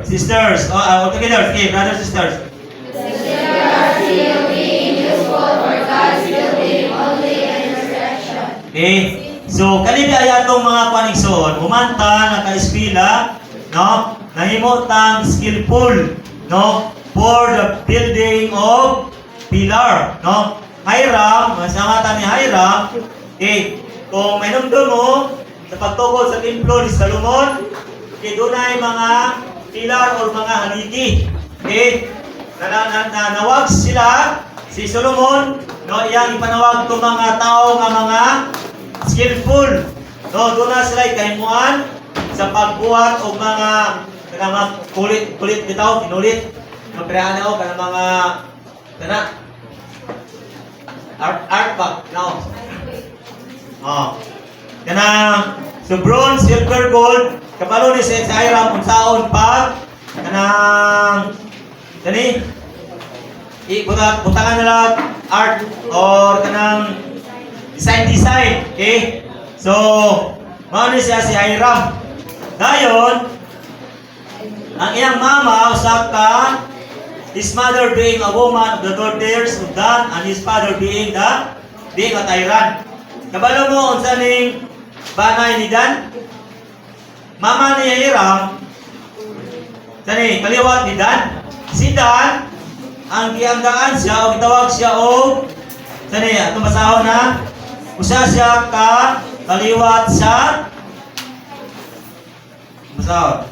Sisters, all together. Okay, brothers, sisters. Secular skill being useful for God's building, only and resurrection. Okay? So, kanina ay atong mga kwanikson, umanta, naka-eskwela, no? Nahimutang skillful, no? For the building of pillar, no? Hiram, masamata ni Hiram, okay? Kung may numdo mo, sa pagtukod sa templo ni Salomon, okay, doon ay mga pilar o mga haligi, okay? Nawag sila, si Solomon, no? Iyang ipanawag itong mga tao nga mga skillful. No, doon na sila kahimuan sa pagbuhat o mga kulit bitaw, pinulit. No, piraan ako kana mga art back, no. Kana so bronze, silver, gold, kabalo ni sa Hiram unsaon pa kanang kani butangan nila art or kanang design, okay? So, maano siya si Hiram. Dayon, ang iyang mama, usap ka, his mother being a woman of the daughters of Dan, and his father being a tyrant. Kabalo mo, unsa ning banay ni Dan? Mama ni Hiram, sani, kaliwat ni Dan. Si Dan, ang gianggaan siya, o gitawag siya o, sani, itong basahon na, usa siya ka kaliwat sa basahon.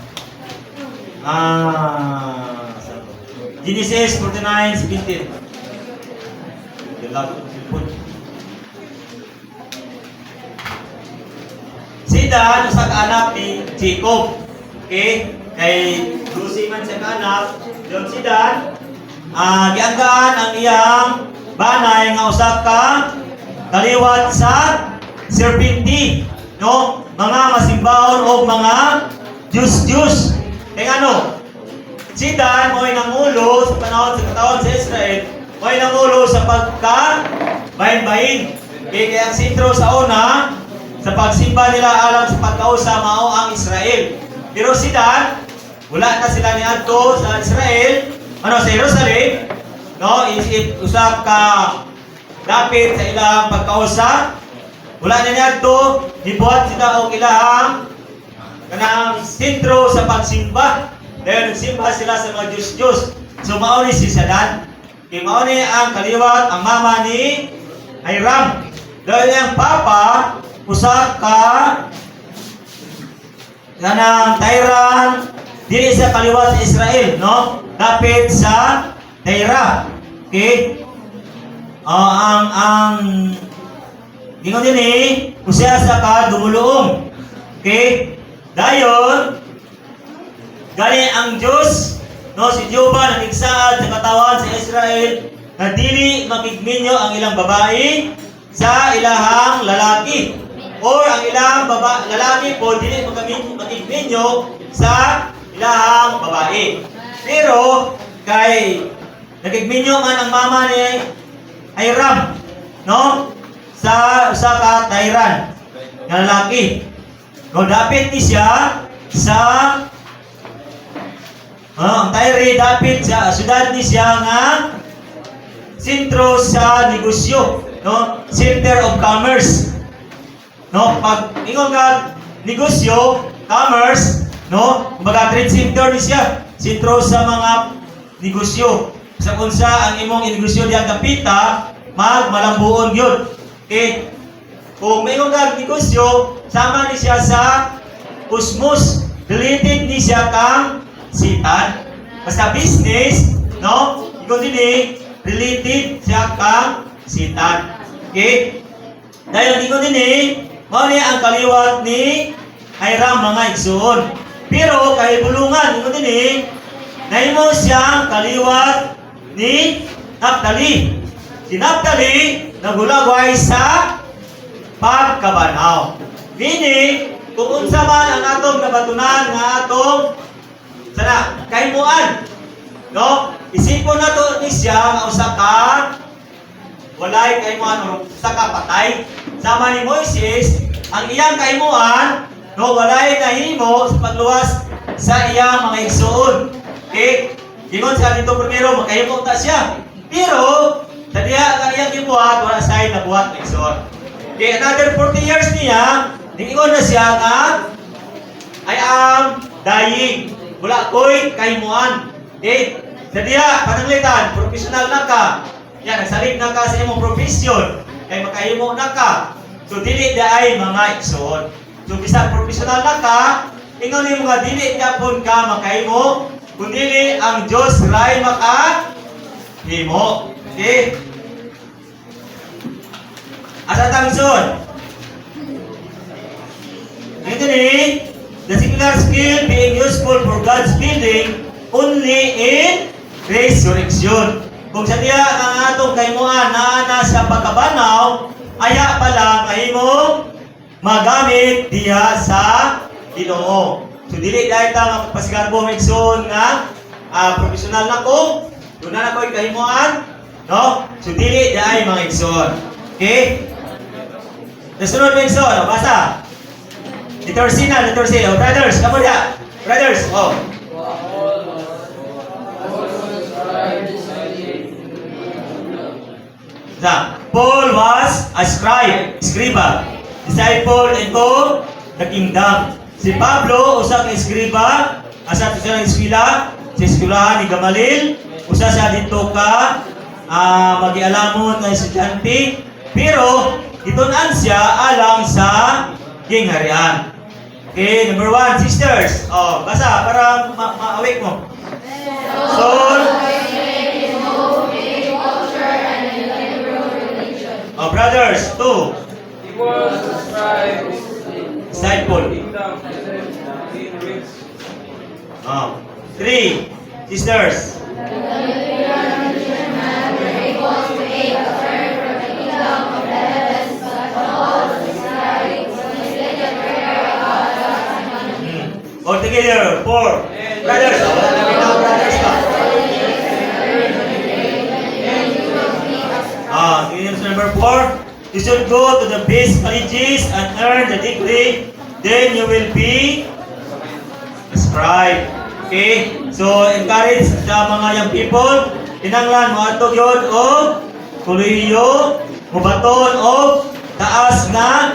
Genesis 49:17. Si Dan, usa ka anak ni Jacob. Okay? Kay Lucy man siya ka anak. Yung si Dan, gianggaan ang iyang banay nga usa ka kaliwat sa serpenti, no? Mga masimbahon o mga Diyos. Kaya ano? Si Dan mo'y nangulo sa panahon sa katawan sa Israel, mo'y nangulo sa pagka-bahin-bahin. Kaya ang sentro sa una, sa pagsimba nila alam sa pagkausa mao ang Israel. Pero si Dan, wala na sila ni adto sa Israel, sa Jerusalem, no? Usap ka dapit sa ilang pagkausa, wala na niya ito, dibuhat sila o ilang kanang sentro sa pagsimba. Dahil nagsimba sila sa mga Diyos. So mauni si Dan. Mauni ang kaliwat, ang mama ni Hiram. Dahil ang papa, usa ka kanang tyrant, dili sa kaliwat sa Israel, no? Dapit sa Tyra. Okay? Ang gingon din usa sa ka dumuluong. Okay? Dayon gani ang Dios, no, si Jehovah nagigsaad sa katawan sa Israel na dili makigminyo ang ilang babae sa ilahang lalaki, or ang ilang lalaki po dili makigminyo sa ilahang babae. Pero kay nakigminyo man ang mama ni Hiram, no? Sa usa ka tyrant nga lalaki. No, dapit ni siya sa ang Tyre dapit sa syudad ni siya nga sentro sa negosyo, no? Center of commerce. No, pag ingon ka negosyo, commerce, no? Kumbaga trade center ni siya, sentro sa mga negosyo. Sa unsa ang imong negosyo diha kapita, malambuon gyud. Okay? kung may mga negosyo, sama ni siya sa Cosmos. Related ni siya kang sitan. Basta business, no? Ikaw din related siya kang sitan. Okay? Dahil ikaw din mao ni ang kaliwat ni Hiram mga igsoon. Pero kahibulungan, ikaw din nahimo siyang kaliwat ni Naphtali. Si Naphtali nagulagway sa pagkabanaw. Meaning, kung unsa man ang atong nabatunan nga atong kahimuan, no? Isipon nato ni siya nga usa ka walay kahimuan o usa ka patay. Sama ni Moises, ang iyang kahimuan, no, walay nahimo sa pagluwas sa iyang mga igsoon. Okay? Gingon sa dito primero, makahimo ta siya. Pero, sa diha ang iyang gibuhat, wala say nabuhat na igsoon. Okay, another 40 years niya, ningon na siya nga, I am dying. Wala ko'y kahimuan. Okay? Sa diha, pananglitan, professional na ka. Yan, nagsalig na ka sa imong profession. Kaya makahimo na ka. So, dili daay mga igsoon. So, bisag professional na ka, ingon ni mga dili yapon ka makahimo, kung dili ang Diyos ray makahimo. Okay? Asa tangson? Ito ni, the singular skill being useful for God's building only in resurrection. Kung sa diya ang atong kahimuan na sa pagkabanaw, aya pa lang kahimong magamit diha sa Ginoo. So dili dahil ta magpasigarbo megson nga professional na ko, doon na ko kahimuan, no? So dili dahil mga igsoon. Okay? Nasunod megson, basa. Letter C. Oh, brothers, come on ya. Brothers, oh. Paul was a scriba, disciple into the kingdom. Si Pablo, usa ka eskriba, asa to siya ng eskwela, sa eskwelahan ni Gamaliel, usa siya dito ka magialamon ng estudyante, pero itunan siya alang sa gingharian. Okay, number 1, sisters. Oh, basa para ma-awake mo. Soul. Oh, brothers, 2. He was a scribe, Disciple. kingdom, in which 3. Sisters. All together, 4. Brothers. Brothers ka. Number 4. You should go to the best colleges and earn the degree. Then you will be a scribe. Okay? So, encourage sa mga young people. Kinanglan mo ato yun o kuliyo, mubaton o taas na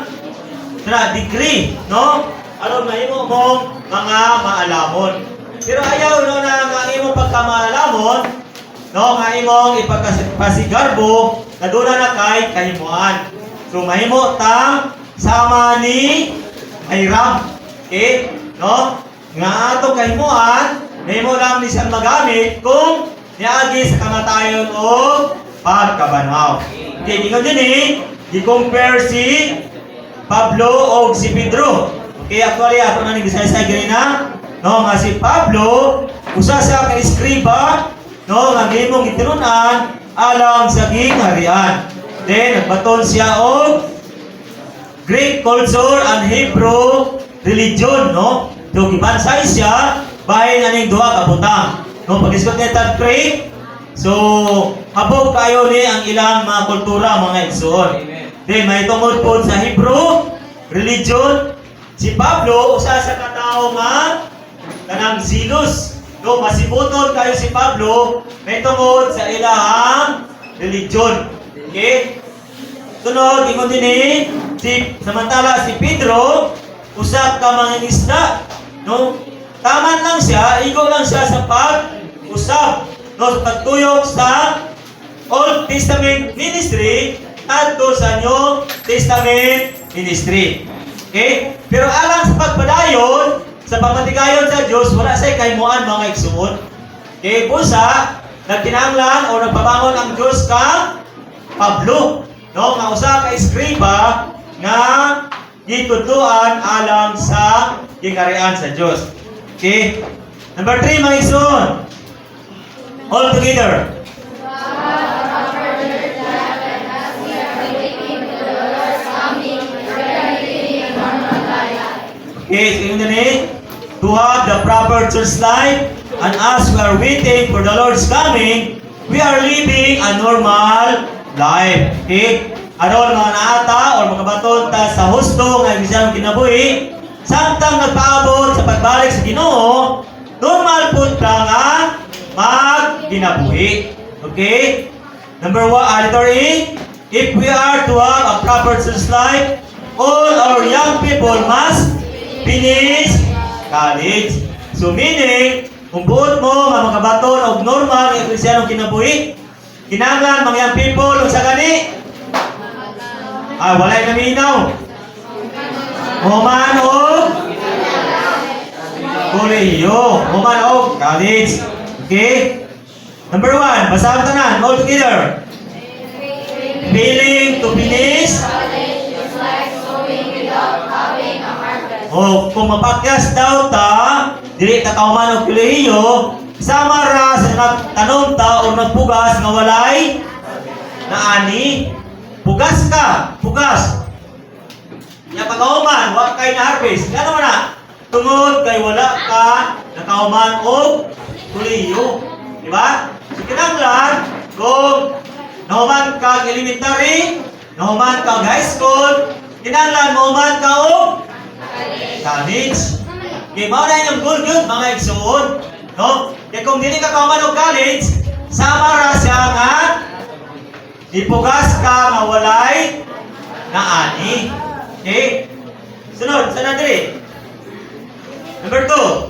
degree. No? Aron na imo mong mga maalamon. Pero ayaw no na nga imo pagkamaalamon, no nga imong ipagpasigarbo na doon na kay kahimuan. So mahimo tang sama ni Hiram. Okay? No? Nga ato kahimuan, mahimo lang ni siyang magamit kung niagi sa kamatayon o pagkabanaw. Okay, ikaw din i-compare si Pablo o si Pedro. Okay, actually, ato na nag-isay-isay ganina. No, nga si Pablo, usa siya ka eskriba, no, nga gihimong gitinunan alang sa gingharian. Then, nagbaton siya og Greek culture and Hebrew religion, no? So, gibansay siya bahin aning duha ka butang. No, pag-isgot niya Greek, so, habog kayo ni ang ilang mga kultura, mga igsoon. Then, may tungod po sa Hebrew religion. Si Pablo, usa sa katao nga kanang zealous. No, masibuton kayo si Pablo, may tungod sa ilahang religion. Okay? Sunod, ingon din samantala si Pedro, usap ka mga isda. No? Taman lang siya, igo lang siya sa pag-usap. No, sa pagtuyok sa Old Testament ministry, adto sa New Testament ministry. Okay? Pero alang sa pagpadayon, sa pamatigayon sa Diyos, wala say kaymuan mga igsuon. Okay? Pusa, nagtinanglan o nagpabangon ang Diyos kang Pablo. No? Nga usa ka eskriba nga gitudloan alang sa gikarian sa Diyos. Okay? Number 3, mga igsoon. All together. Okay, so yun din to have the proper church life, and as we are waiting for the Lord's coming, we are living a normal life. Okay? Aron mga naata o mga baton ta sa husto nga bisan kinabuhi, samtang nagpaabot sa pagbalik sa Ginoo, normal po ta nga mag-ginabuhi. Okay? Number 1, letter E, if we are to have a proper church life, all our young people must finish college. So meaning, kung buot mo nga makabaton og normal nga Kristiyanong kinabuhi, kinahanglan mga young people ug sa gani walay naminaw. Human og kolehiyo, human og college. Okay? Number 1, basahan tanan all together. Failing to finish. O kung mapakyas daw ta, dili ta kauman og kolehiyo, sama ra sa nagtanom ta o nagpugas nga walay na ani. Pugas ka, pugas. Nya pagkauman, wa kay na harvest. Ngano man na? Tungod kay wala ka nakauman og kolehiyo. Di ba? So kinahanglan kung nahuman ka elementary, nahuman ka high school, kinahanglan mahuman ka og college. Okay, mao na yung goal yun, mga igsoon. No? Kaya kung dili ka kauman og college, sama ra siya nga ipugas ka nga walay na ani. Okay? Sunod, sana diri. Number 2.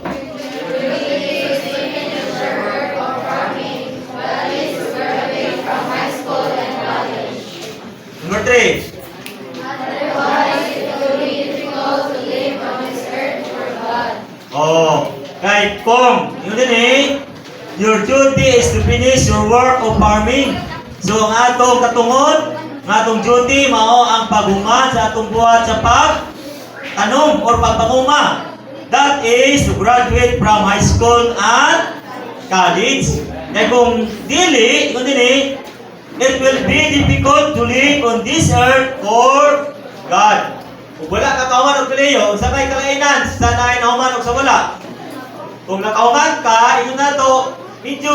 Number 3. Oh, kay kung yun din your duty is to finish your work of farming. So ang atong katungod, ang atong duty mao ang paghuman sa atong buhat sa pagtanom or pagpanguma. That is to graduate from high school and college. Kaya kung dili, yun din it will be difficult to live on this earth for God. Kung wala ka kauman og kolehiyo, sa may kalainan, sa nahuman og sa wala. Kung nakauman ka, inyo na to, medyo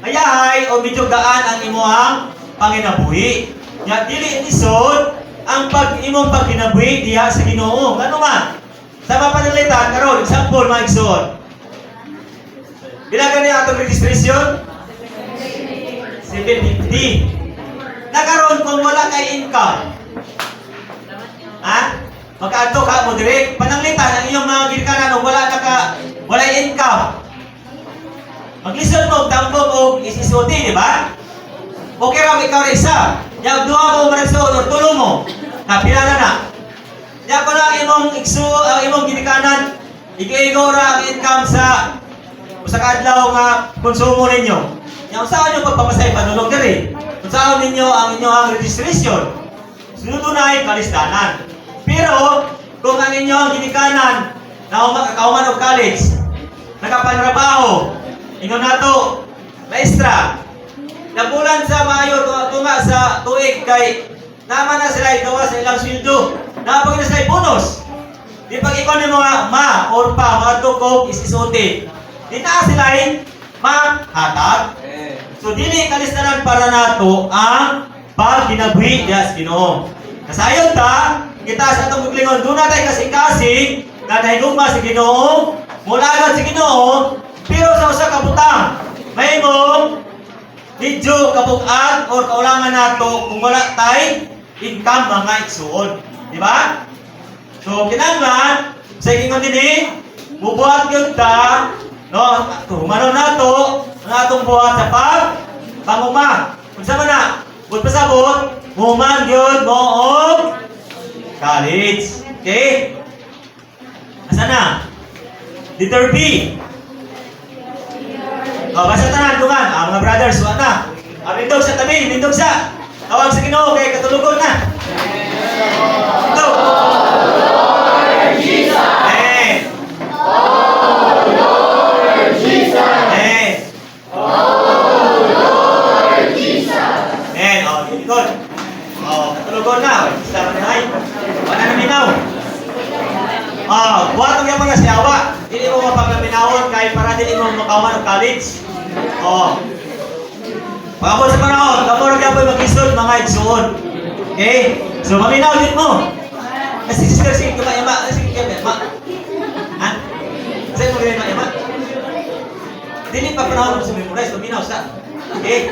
ayahay o medyo gaan ang imuhang panginabuhi. Nya dili isod ang imong pagkinabuhi diha sa Ginoo. Ngano man? Sa mapanalitan karon, example mga igsoon. Bila gani atong registration? 750. Nakaroon kung wala kay income. Ha? Magkaadto ka mo direct pananglitan ang iyong mga ginikanan o wala income. Maglisod mo tambok o isisuti, di ba? Okay ra ikaw isa. Ya duha mo marisod o tulo mo. Napilala na. Ya ko lang imong imong ginikanan. Ikiigo ra ang income sa kadlaw nga konsumo ninyo. Yang saan nyo pagpamasay panulog diri? Kung saan ninyo ang inyong registration? Sunod-unay kalistanan. Pero, kung ang inyong ginikanan na kauman og college, nakapanrabaho, ingon nato, maestra, nabulan sa Mayo, tunga sa tuig kay naman na sila itawa sa ilang sweldo, napag na sila bonus. Di pag ikaw ni mga ma or pa, mga tukog, isisuti. Di na sila mahatag. So, dili kalistanan para nato ang pagkinabuhi diha sa Ginoo. Kasayon ta, kita sa atong paglingon, doon natin kasing-kasing na nahigugma sa Ginoo, mula agad sa Ginoo, pero sa usa ka butang, may mong medyo kabug-an or kaulangan nato kung wala tay income mga igsuon. Di ba? So, kinanglan, sa ikingon din bubuhat yun ta, no, humanon nato, ang atong buhat sa panguma. Kung sama na, pasabot, Human yun mo og college. Okay? Asa na? Letter B. Basa tanan, tungan. Mga brothers, wala na. Nindog sa tabi, nindog sa. Tawag sa Ginoo kay katulugon na. Ito. Eh. Good. Katulugon na. Sa manay. Wala na minaw. Buhat ang yung mga siyawa. Hindi mo mapaglaminawon kahit para hindi mo makawan ng college. Pagkapon sa panahon, kapag po mag-isod mga igsoon. Okay? So, maminaw din mo. Si sister, sige, yama. Sige, yama. Ha? Saan mo ganyan, yama? Dili pa panahon mo sa memorize, maminaw sa. Okay?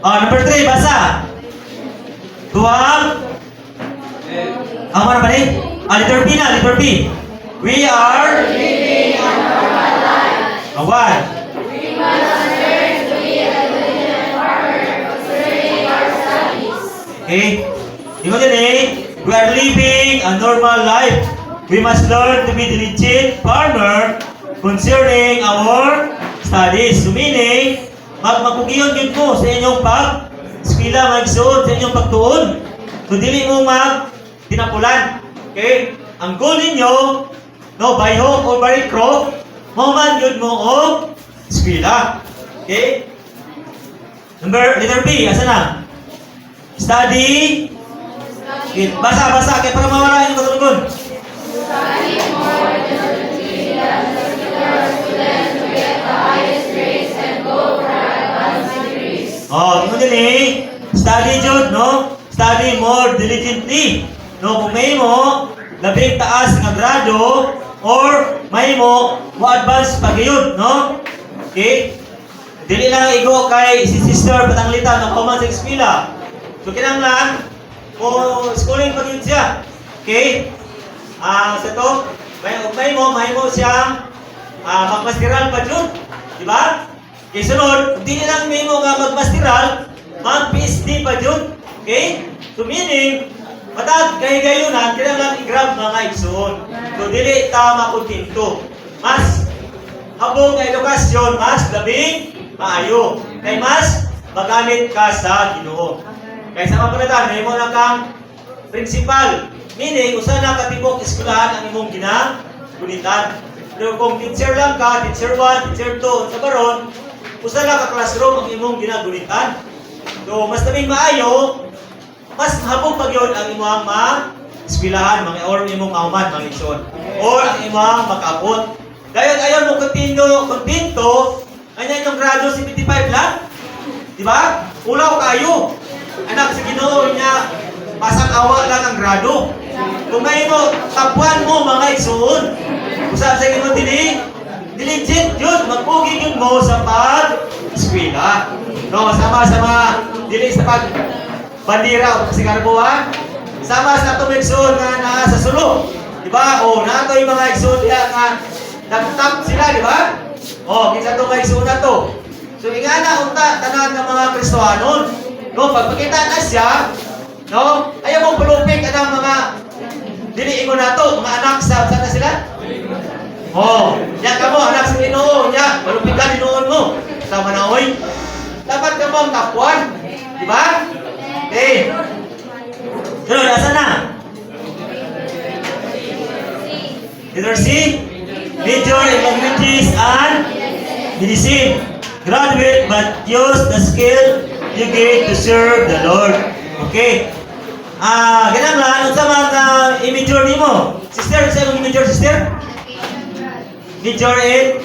Number 3, basa. Tuwang. Ang mana ba ni? Letter B na, letter B. We are living a normal life. One. We must learn to be a diligent farmer concerning our studies. Okay? Tingnan din eh. We are living a normal life. We must learn to be diligent farmer concerning our studies. So meaning, magpugiyon yun mo sa inyong pag-eskwela, mag-suod, sa inyong pagtuon. So dili mo tinapulan. Okay? Ang goal ninyo, no, by hope or by crook, man yun mo o eskwela. Okay? Letter B, asa na? Study. Okay, basa, kaya para mawala yung katulugon. Study more diligently than the secular student to get the highest grades and go for advanced degrees. Tingnan din eh. Study jud, no? Study more diligently. No, kung may mo, labing taas nga grado, or may mo, advance pag-iyod, no? Okay? Dili lang igo kay si sister patanglitan ng paman sa eskwela. So, kinanglan, kung schooling pag-iyod siya. Okay? Sa to, may mo siyang magmasteral pa dyan. Diba? Okay, sunod, hindi lang may mo nga magmasteral, mag-PhD pa dyan. Okay? So, meaning, matag kay-gayunan, kailangan i-grab mga igsoon. So, dili tama kuntinto. Mas habong nga edukasyon, mas labing maayo. Kay mas magamit ka sa Ginoo. Kaya sa mga panatan, may mo na kang principal. Meaning, usa na katibok eskwelahan ang imong ginagunitan. Pero kung teacher lang ka, teacher 1, teacher 2, sa baron, usa na ka classroom ang imong ginagunitan. So, mas labing maayo, mas habong pag-yun ang imong eskwelahan, mga or imong mauman, mga leksyon. Or ang imong makabot. Dahil ayon mo kontinto, ganyan yung grado 75 lang. Diba? Ulaw kayo. Anak sa Ginoo niya, pasang awa lang ang grado. Kung may mo, tapuan mo mga igsoon. Kung saan sa Ginoo diligent yun, magpugi yun mo sa pag-eskwela. No, sama-sama, dili sa bandira o sigarbuhan. Sama sa itong igsoon nga naa sa sulo. Diba? O, nato yung mga igsoon niya nga nagtap sila, diba? O, kinsa itong mga igsoon na to. So, ingana unta, tanan ng mga Kristohanon. No, pagpakita na siya, no, ayaw mong pulupik ang mga diliin mo na to, mga anak sa sana sila? O, yan ka mo, anak sa Ginoo, yan, pulupik ka Ginoon mo. Sama na, oy. Dapat ka mo ang tapuan. Diba? Okay. Pero, nasa na? Letter C? Major in languages and medicine. Graduate but use the skill you gain to serve the Lord. Okay. Ganang lang, unsa man i-major nimo? Sister, sa imong i-major, sister? Major in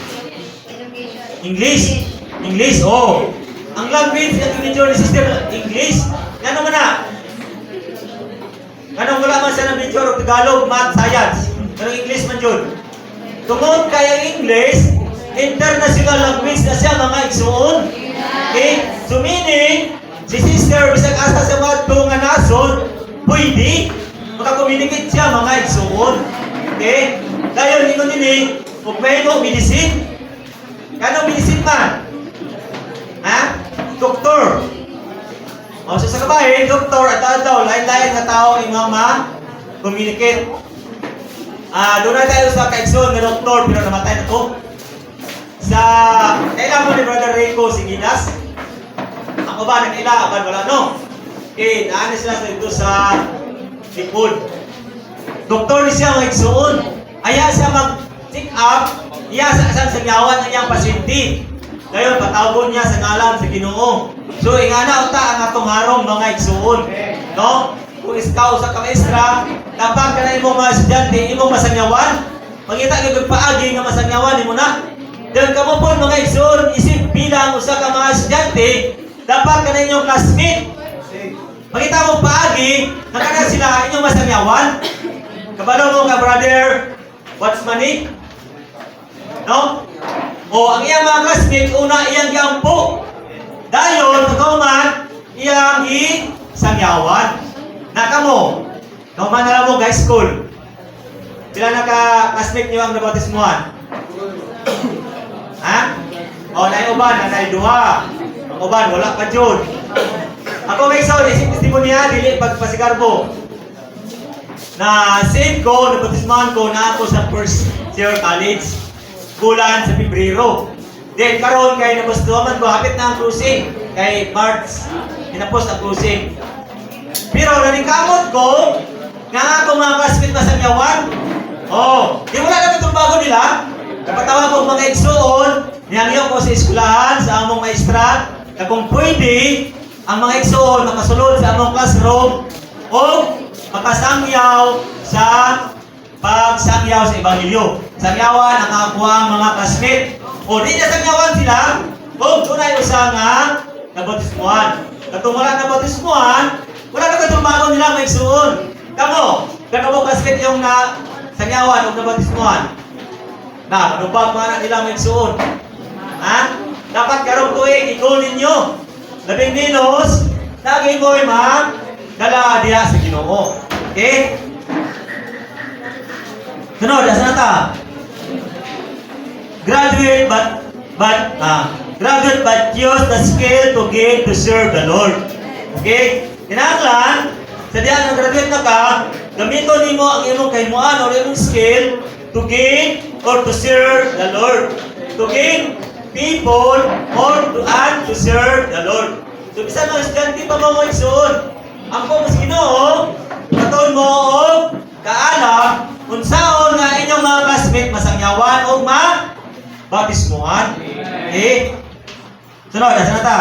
English. English, oh. Ang language ng i-major ni sister, English. Ano man na? Anong wala man siya ng major of Tagalog, Math, Science. Pero English man yun. Tungod kaya English, international language na siya mga igsoon. Okay? So meaning, si sister, bisag asa sa mga nga nason, pwede, makakommunicate siya mga igsoon. Okay? Dahil hindi ko din kung may mo, medicine. Anong medicine man? Ha? Doktor. O, so sa babae, doktor at adlaw, lain-lain nga tao imong ma-communicate. Doon na tayo sa kaigsoon nga doktor, pero namatay na to. Sa kailan mo ni Brother Rico si Ginas? Ako ba nag-ilaaban? Wala, no? Okay, naanin sila sa ito sa likod. Doktor ni siya maigsoon. Aya siya mag-check up, iya sa asang sangyawan ang iyang pasyente. Ngayon, patawgon niya sa ngalan sa Ginoo. So, ingana uta ang atong harong mga igsoon. No? Kung ikaw sa kamaestra, dapat ka na imong mga estudyante, imong masangyawan. Pangita ka paagi nga masangyawan mo na. Dahil ka mo po mga igsoon, isip bilang usa ka mga estudyante, dapat ka na inyong classmate. Pangita mo paagi, nakana sila inyong masangyawan. Kabalo mo ka, brother, what's money? No? O ang iyang mga classmate, una iyang giampo. Dayon, pagkauman, iyang isangyawan. Nakamo, kauman na lang mo, guys, school. Sila naka-classmate niyo ang nabatismuhan? Ha? O, nai-uban, nai-duha. Ang uban, wala pa dyan. Ako may isaw, isip testimonya, dili pagpasigarbo. Na save ko, nabatismuhan ko na ako sa first year college. Bulan sa Pebrero. Then karon kay nagustuhan ko hapit na ang cruising kay March hinapos ang cruising. Pero nanikamot ko nga ako mga classmate na sangyawan. Oh, di wala na itong bago nila. Kapatawag ko mga igsoon, niyangyo ko sa eskwelahan sa among maestra na kung pwede ang mga igsoon makasulod sa among classroom o makasangyaw sa pagsangyaw sa Ebanghelyo. Sangyawan ang akuang mga classmate. O di na sangyawan sila, kung tunay usa nga nabatismuhan. Katong wala nabatismuhan, wala na katong bago nila may suon. Kamo, kakamo classmate yung na sangyawan o nabatismuhan. Na, manubag mga nila may suon. Ha? Dapat karong tuig, i-goal ninyo. Labing minus, naging ko'y dala diya sa Ginoo. Okay? Sunod, asa na ta? Graduate but use the skill to gain to serve the Lord. Okay? Kinahanglan, sa diyan na graduate na ka, gamiton nimo ang imong kahimuan o imong skill to gain or to serve the Lord. To gain people or to serve the Lord. So, bisan mga estudyante pa mo igsoon. Ang po mas Ginoo, katon mo o kaala, unsaon nga inyong mga classmate masangyawan o baptismuhan. Okay? Sunod, asa na ta?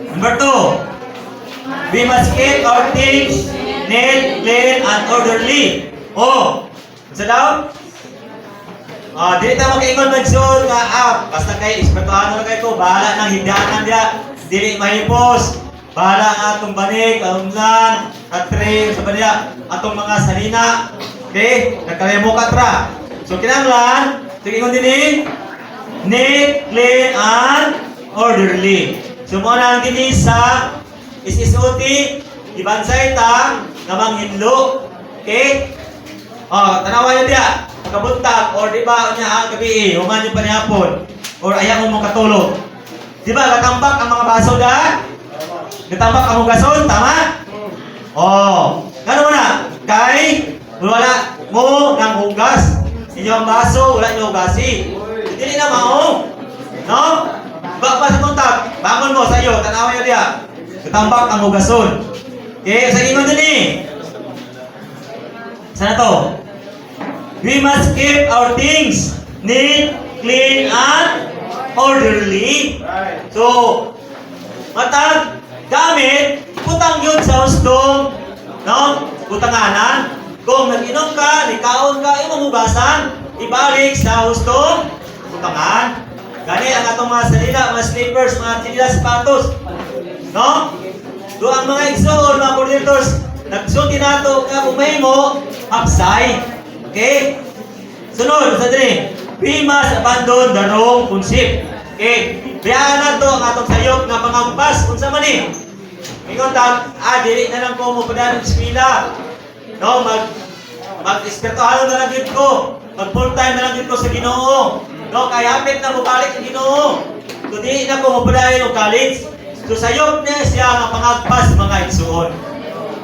Number 2. We must keep our things neat, clean, and orderly. Oh, isa daw? Dili tayo makaingon magsuot nga basta kay ekspertuhan na kayo ko, bahala ng hidaan diya, dili mahipos. Bahala ang atong banig, alumnan, atre, sa baniya, atong mga salina. Okay? Nagkalemo ka tra. So, kinanglan, sige ko din neat, clean, and orderly. So, muna ang din sa SSOT, ibansay ta, namang hinlo. Okay? Tanawa yun diya. Kabuntag, or di ba, niya ang gabi human yung panihapon, or ayaw mo katulog. Di ba, katambak ang mga baso da? Katambak ang hugason, tama? Ano mo na? Kay, wala mo ng hugas. Inyong baso, wala nyo hugasi. Hindi na mao. No? Bakit sa buntag, bangon mo sa iyo, tanawa yun diya. Katambak ang hugason. Okay, sa inyo din eh. Sana to? We must keep our things neat, clean, and orderly. So, matag gamit, putang yun sa hustong, no? Putanganan. Kung nag-inom ka, nikaon ka, imong hugasan, ibalik sa hustong, putangan. Gani ang atong mga salila, mga slippers, mga sililas, sapatos. No? Do ang mga igsoon, mga coordinators, nagsulti nato ka umay mo, upside. Okay? Sunod, sa diri, we must abandon the wrong concept. Okay? Biyaan na to ang atong sayop na pangampas. Kung sa mani, ingon ta, dili na lang ko mo padaan ng eskwela. No, mag-ekspertuhan na lang dito ko. Mag-full time na lang dito sa Ginoo. No, kaya hapit na mo balik sa Ginoo. Kundi na ko mo padaan ng college. So sayop niya siya nga pangagpas mga igsuon.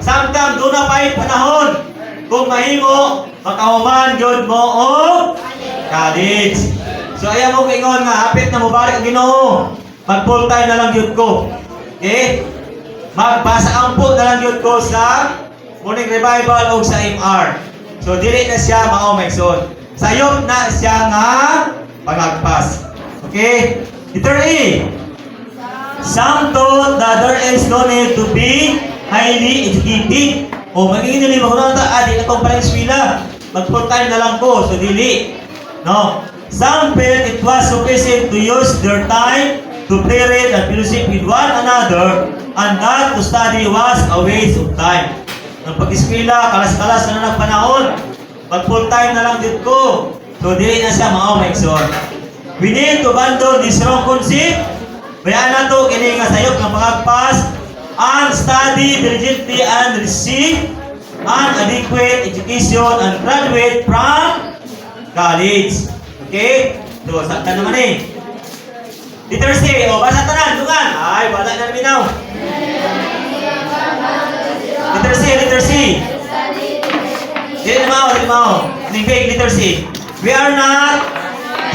Samtang doon na pa'y panahon kung mahimo makahuman yun mo o college. So ayaw mo kaingon nga hapit na mubalik ang Ginoo. Mag full time na lang yun ko. Okay? Magpasa ampo na lang yun ko sa morning revival o sa MR. So dili na siya mao maigsoon. Sayop na siya nga pangagpas. Okay? Letter A. Some thought that there is no need to be highly educated. O magiging nila mga kunwanta, di na kong palang eskwela. Mag-full time na lang ko. So dili. No? Some felt it was sufficient to use their time to play and fellowship with one another, and that to study was a waste of time. Nang pag-eskwela, kalas-kalas na ng panahon. Mag-full time na lang din ko. So dili na siya mao maigsoon. We need to abandon this wrong concept. Bayaan na to kini nga sayop ng pagagpas and study diligently and receive an adequate education and graduate from college. Okay? So, sakta naman eh. Letter C. O, basa tanan, dungan. Ay, wala na naminaw. Letter C, letter C. Dili mao. Nibig, letter C. We are not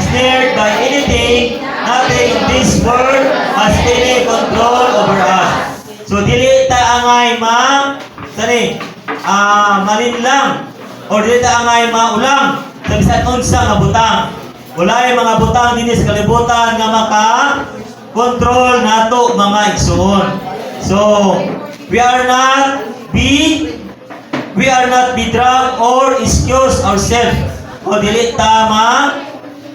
snared by anything. Nothing in this world has any control over us. So, dili ta angay malinlang o dili ta angay maulang sa bisan unsa nga butang. Walay mga butang dinhi sa kalibutan nga maka-control nato mga igsoon. So, we are not be drug or excuse ourselves. O dili ta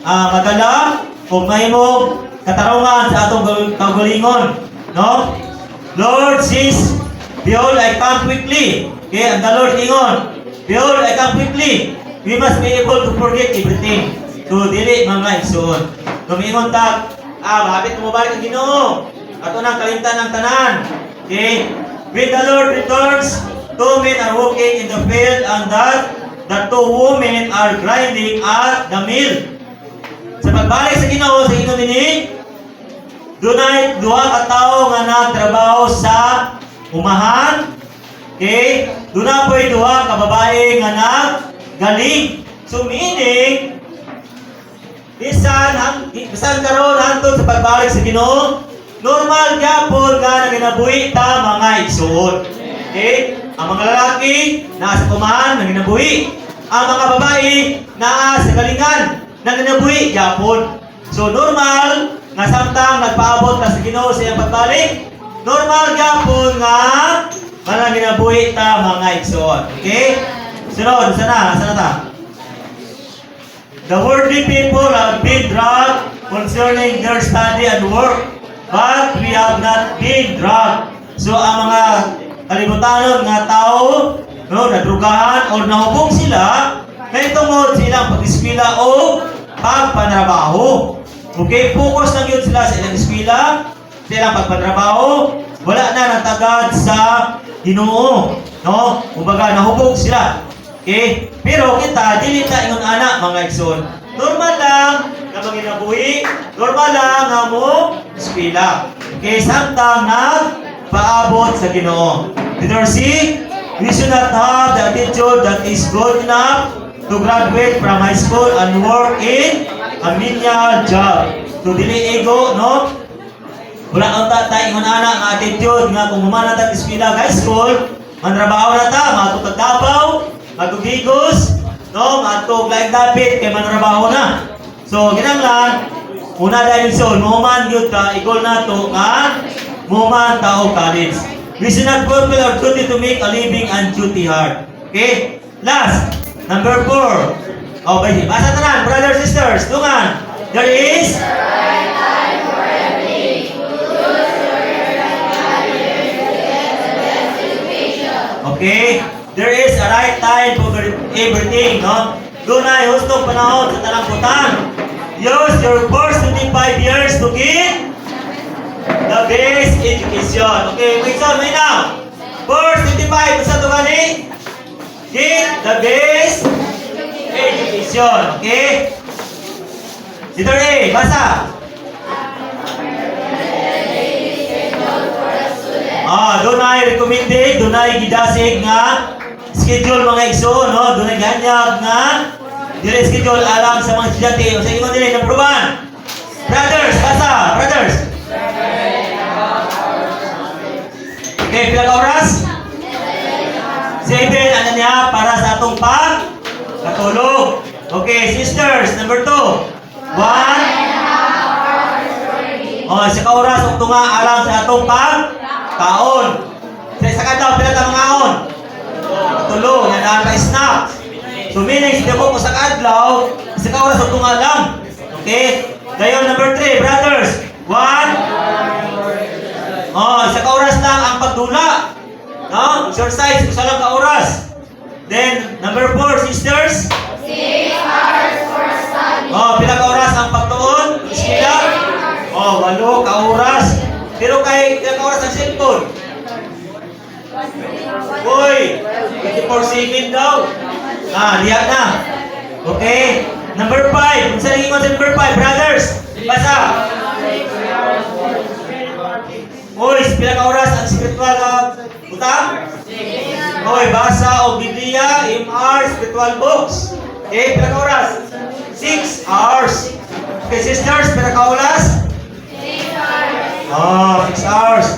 madala o mahimo katarungan sa atong kagalingon, no? Lord says, behold, I come quickly. Okay, and the Lord ingon, behold, I come quickly. We must be able to forget everything. So, dili mga igsoon. Lumingon ta, hapit mo balik ang Ginoo. Ato nang kalimtan ng tanan. Okay? When the Lord returns, two men are walking in the field, and the two women are grinding at the mill. Sa pagbalik sa Ginoo, sa Ginoo nini, dunay duha ka tawo nga nagtrabaho sa umahan. Okay? Duna po'y duha ka babae nga naggaling. So meaning, bisan karon hangtod sa pagbalik sa Ginoo, normal gyapon nga naginabuhi ta mga igsoon. Okay? Ang mga lalaki naa sa umahan naginabuhi. Ang mga babae naa sa galingan naginabuhi gyapon. So normal nga samtang nagpaabot ka sa Ginoo sa iyang pagbalik, normal gyapon nga naginabuhi ta mga igsoon. Okay? Sunod, sana ta. The worldly people have been drugged concerning their study and work, but we have not been drugged. So ang mga kalibutan nga tao, no, nadrugahan o nahubog sila, kaya tungod silang pag-eskwela o pagpanrabaho. Okay, focus lang yun sila sa ilang eskwela, sa ilang pagpanrabaho, wala na natagad sa Ginoo, no? Kumbaga nahubog sila. Okay? Pero kita, dili ta ingon ana mga igsoon. Normal lang na maginabuhi, normal lang nga mo eskwela. Okay, samtang paabot sa Ginoo. Letter C, we should not have the attitude that is good enough to graduate from high school and work in a menial job. So dili ego, no? Wala ang tatay ingon ana nga attitude nga kung humana ta eskwela high school, mantrabaho na ta, matutag Davao, matugigos, no? Matug laing dapit kay mantrabaho na. So kinahanglan una dahil so numan gyud ka igol nato nga muman tao college. We should not fulfill our duty to make a living and duty hard. Okay? Last, number 4. Okay, basa tanan, brothers and sisters, tungan. There is okay, there is a right time for everything, no? Dunay hustong panahon sa talamputan. Use your first 25 years to get the best education. Okay, wait on, may now. First 25, basta ito gani? Get the best education. Okay? Letter A, basa. Dunay recommended, dunay gidasig nga schedule mga igsoon, no? Dunay ganyag nga dili schedule alang sa mga estudyante. O sa ingon dili number 1. Brothers, basa, brothers. Okay, pila ka oras? 7 ano niya para sa atong katulog. Okay, sisters, number 2. 1. Sa ka oras ug tunga alang sa atong kaon. Sa isa ka daw pila ka mga kaon? Tulo, nga naa pa snacks. So meaning sa ko sa adlaw, sa ka oras ug tunga lang. Okay? Dayon number 3, brothers. 1. Sa ka oras lang ang pagdula. No? Exercise usa lang ka oras. Then number 4, sisters. 6 hours for study. Pila ka oras ang pagtuon? Eskwela? 8 ka oras. Pero kay pila ka oras ang cellphone? Uy, 24/7 daw. Diyan na. Okay. Number 5. Kung saan ingon sa number 5, brothers? Basa. Uy, pila ka oras ang spiritual utang? Uy, basa o Biblia, MR, spiritual books. Okay, pila ka oras? 6 hours. Okay, sisters, pila ka oras? 6 hours.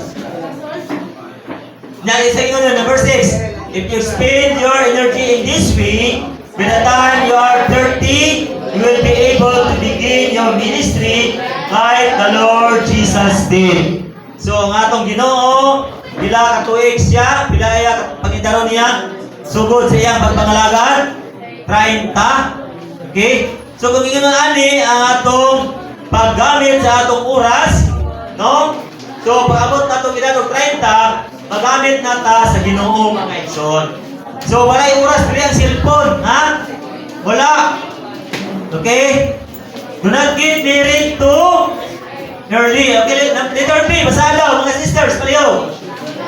Now, isa yun number 6. If you spend your energy in this way, by the time you are 30, you will be able to begin your ministry like the Lord Jesus did. So, ang atong Ginoo, pila ka tuig siya, pila iya pagidaro niya, sugod sa iyang pagpangalagan, 30. Okay? So, kung ingon ani ang atong paggamit sa atong oras, no? So, pag-abot na itong edad ng 30, magamit na ta sa Ginoo mga igsoon. So, walay oras, pili ang cellphone, ha? Wala. Okay? Do not get married to early. Okay, letter B, masalaw, mga sisters, paliyo.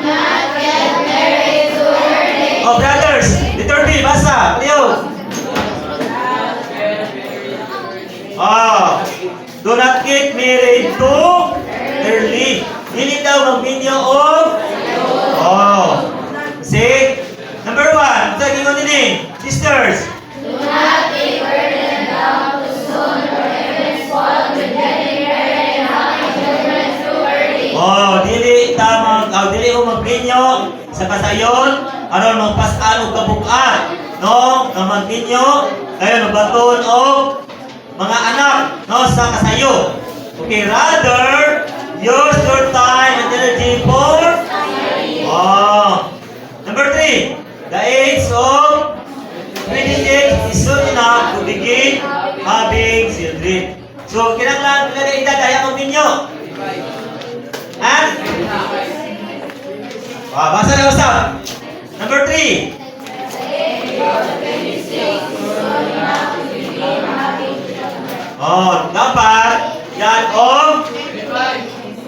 Not get married too early. Brothers, letter B, basa, paliyo. Do not get married too early. Dili daw mag-minyo See? Number 1, sa gingon nini, sisters. Do not be burdened down too soon or even spoiled with getting married and having children too early. Dili mo mag-minyo sa kasayon, aron magpas-an og kabuk-an, no? Nga mag-minyo, kayo magbaton og mga anak, no, sa kasayo. Okay, rather use your time and energy for Number 3, the age of 26 is soon enough to begin having children. So, kinanglan pila na edad ay ang ninyo? Basa na usap. Number 3. Dapat yan of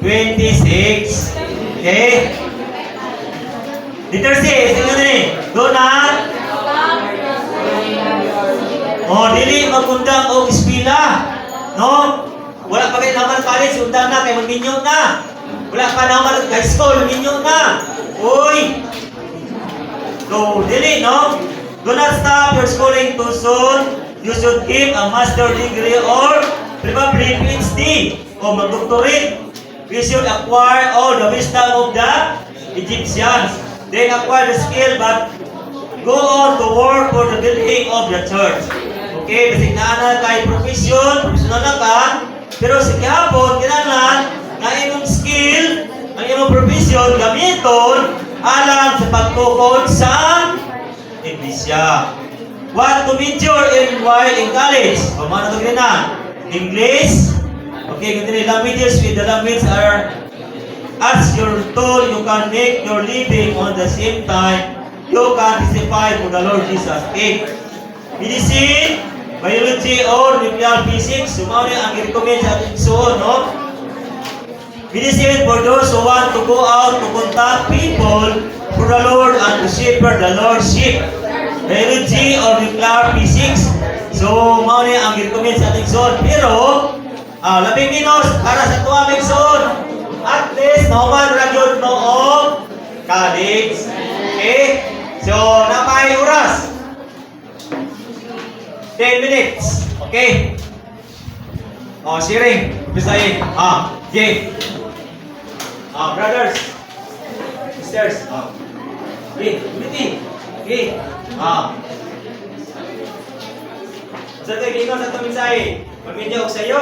26. Okay? Letter C, tingnan din. Do not. Dili magundang og eskwela. No? Wala pa kayo naman college, undang na, kay mag-minyo na. Wala pa naman high school, minyo na. Uy! So, dili, no? Do not stop your schooling too soon. You should give a master degree or probably PhD o mag-doctorate. We should acquire all the wisdom of the Egyptians. Then acquire the skill but go on to work for the building of the church. Okay, basig na kay professional na ka, pero sa gihapon kinahanglan na imong skill, ang imong profession gamiton alang sa pagtukod sa iglesia. What to major in while in college? Mano to na? English. Okay, ganito languages with the language are as your tool, you can make your living on the same time. You can testify for the Lord Jesus. Okay. Medicine, biology, or nuclear physics. Sumali ang i-recommend sa ating suon, no? Medicine for those who want to go out to contact people for the Lord and to shepherd the Lord's sheep. Biology or nuclear physics. So, mali ang i-recommend sa ating suon. Pero, labing minus para sa tuwang suon. at least mahuman na yun mo og college. Okay? So, napay oras. 10 minutes. Okay? Oh, sharing. Bisayin. Okay. Brothers. Sisters. Okay, unity. Okay. Sa ito, gingon sa itong mensahe. Pamilya ko sa iyo.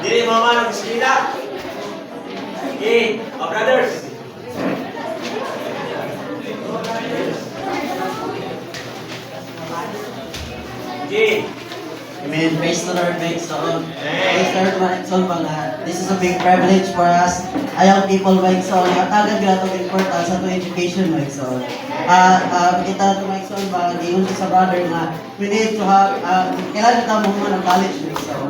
Dili mama ng eskwela. Okay, brothers. Okay. Amen. Praise the Lord, praise the Lord. Praise the Lord, mga Igsoon, mga. This is a big privilege for us, young people, mga Igsoon. Ang tagang ginatong importance sa itong education, mga Igsoon. Kita ito, mga Igsoon, giyon sa brother na we need to have, kailangan kita mo ng college, mga Igsoon.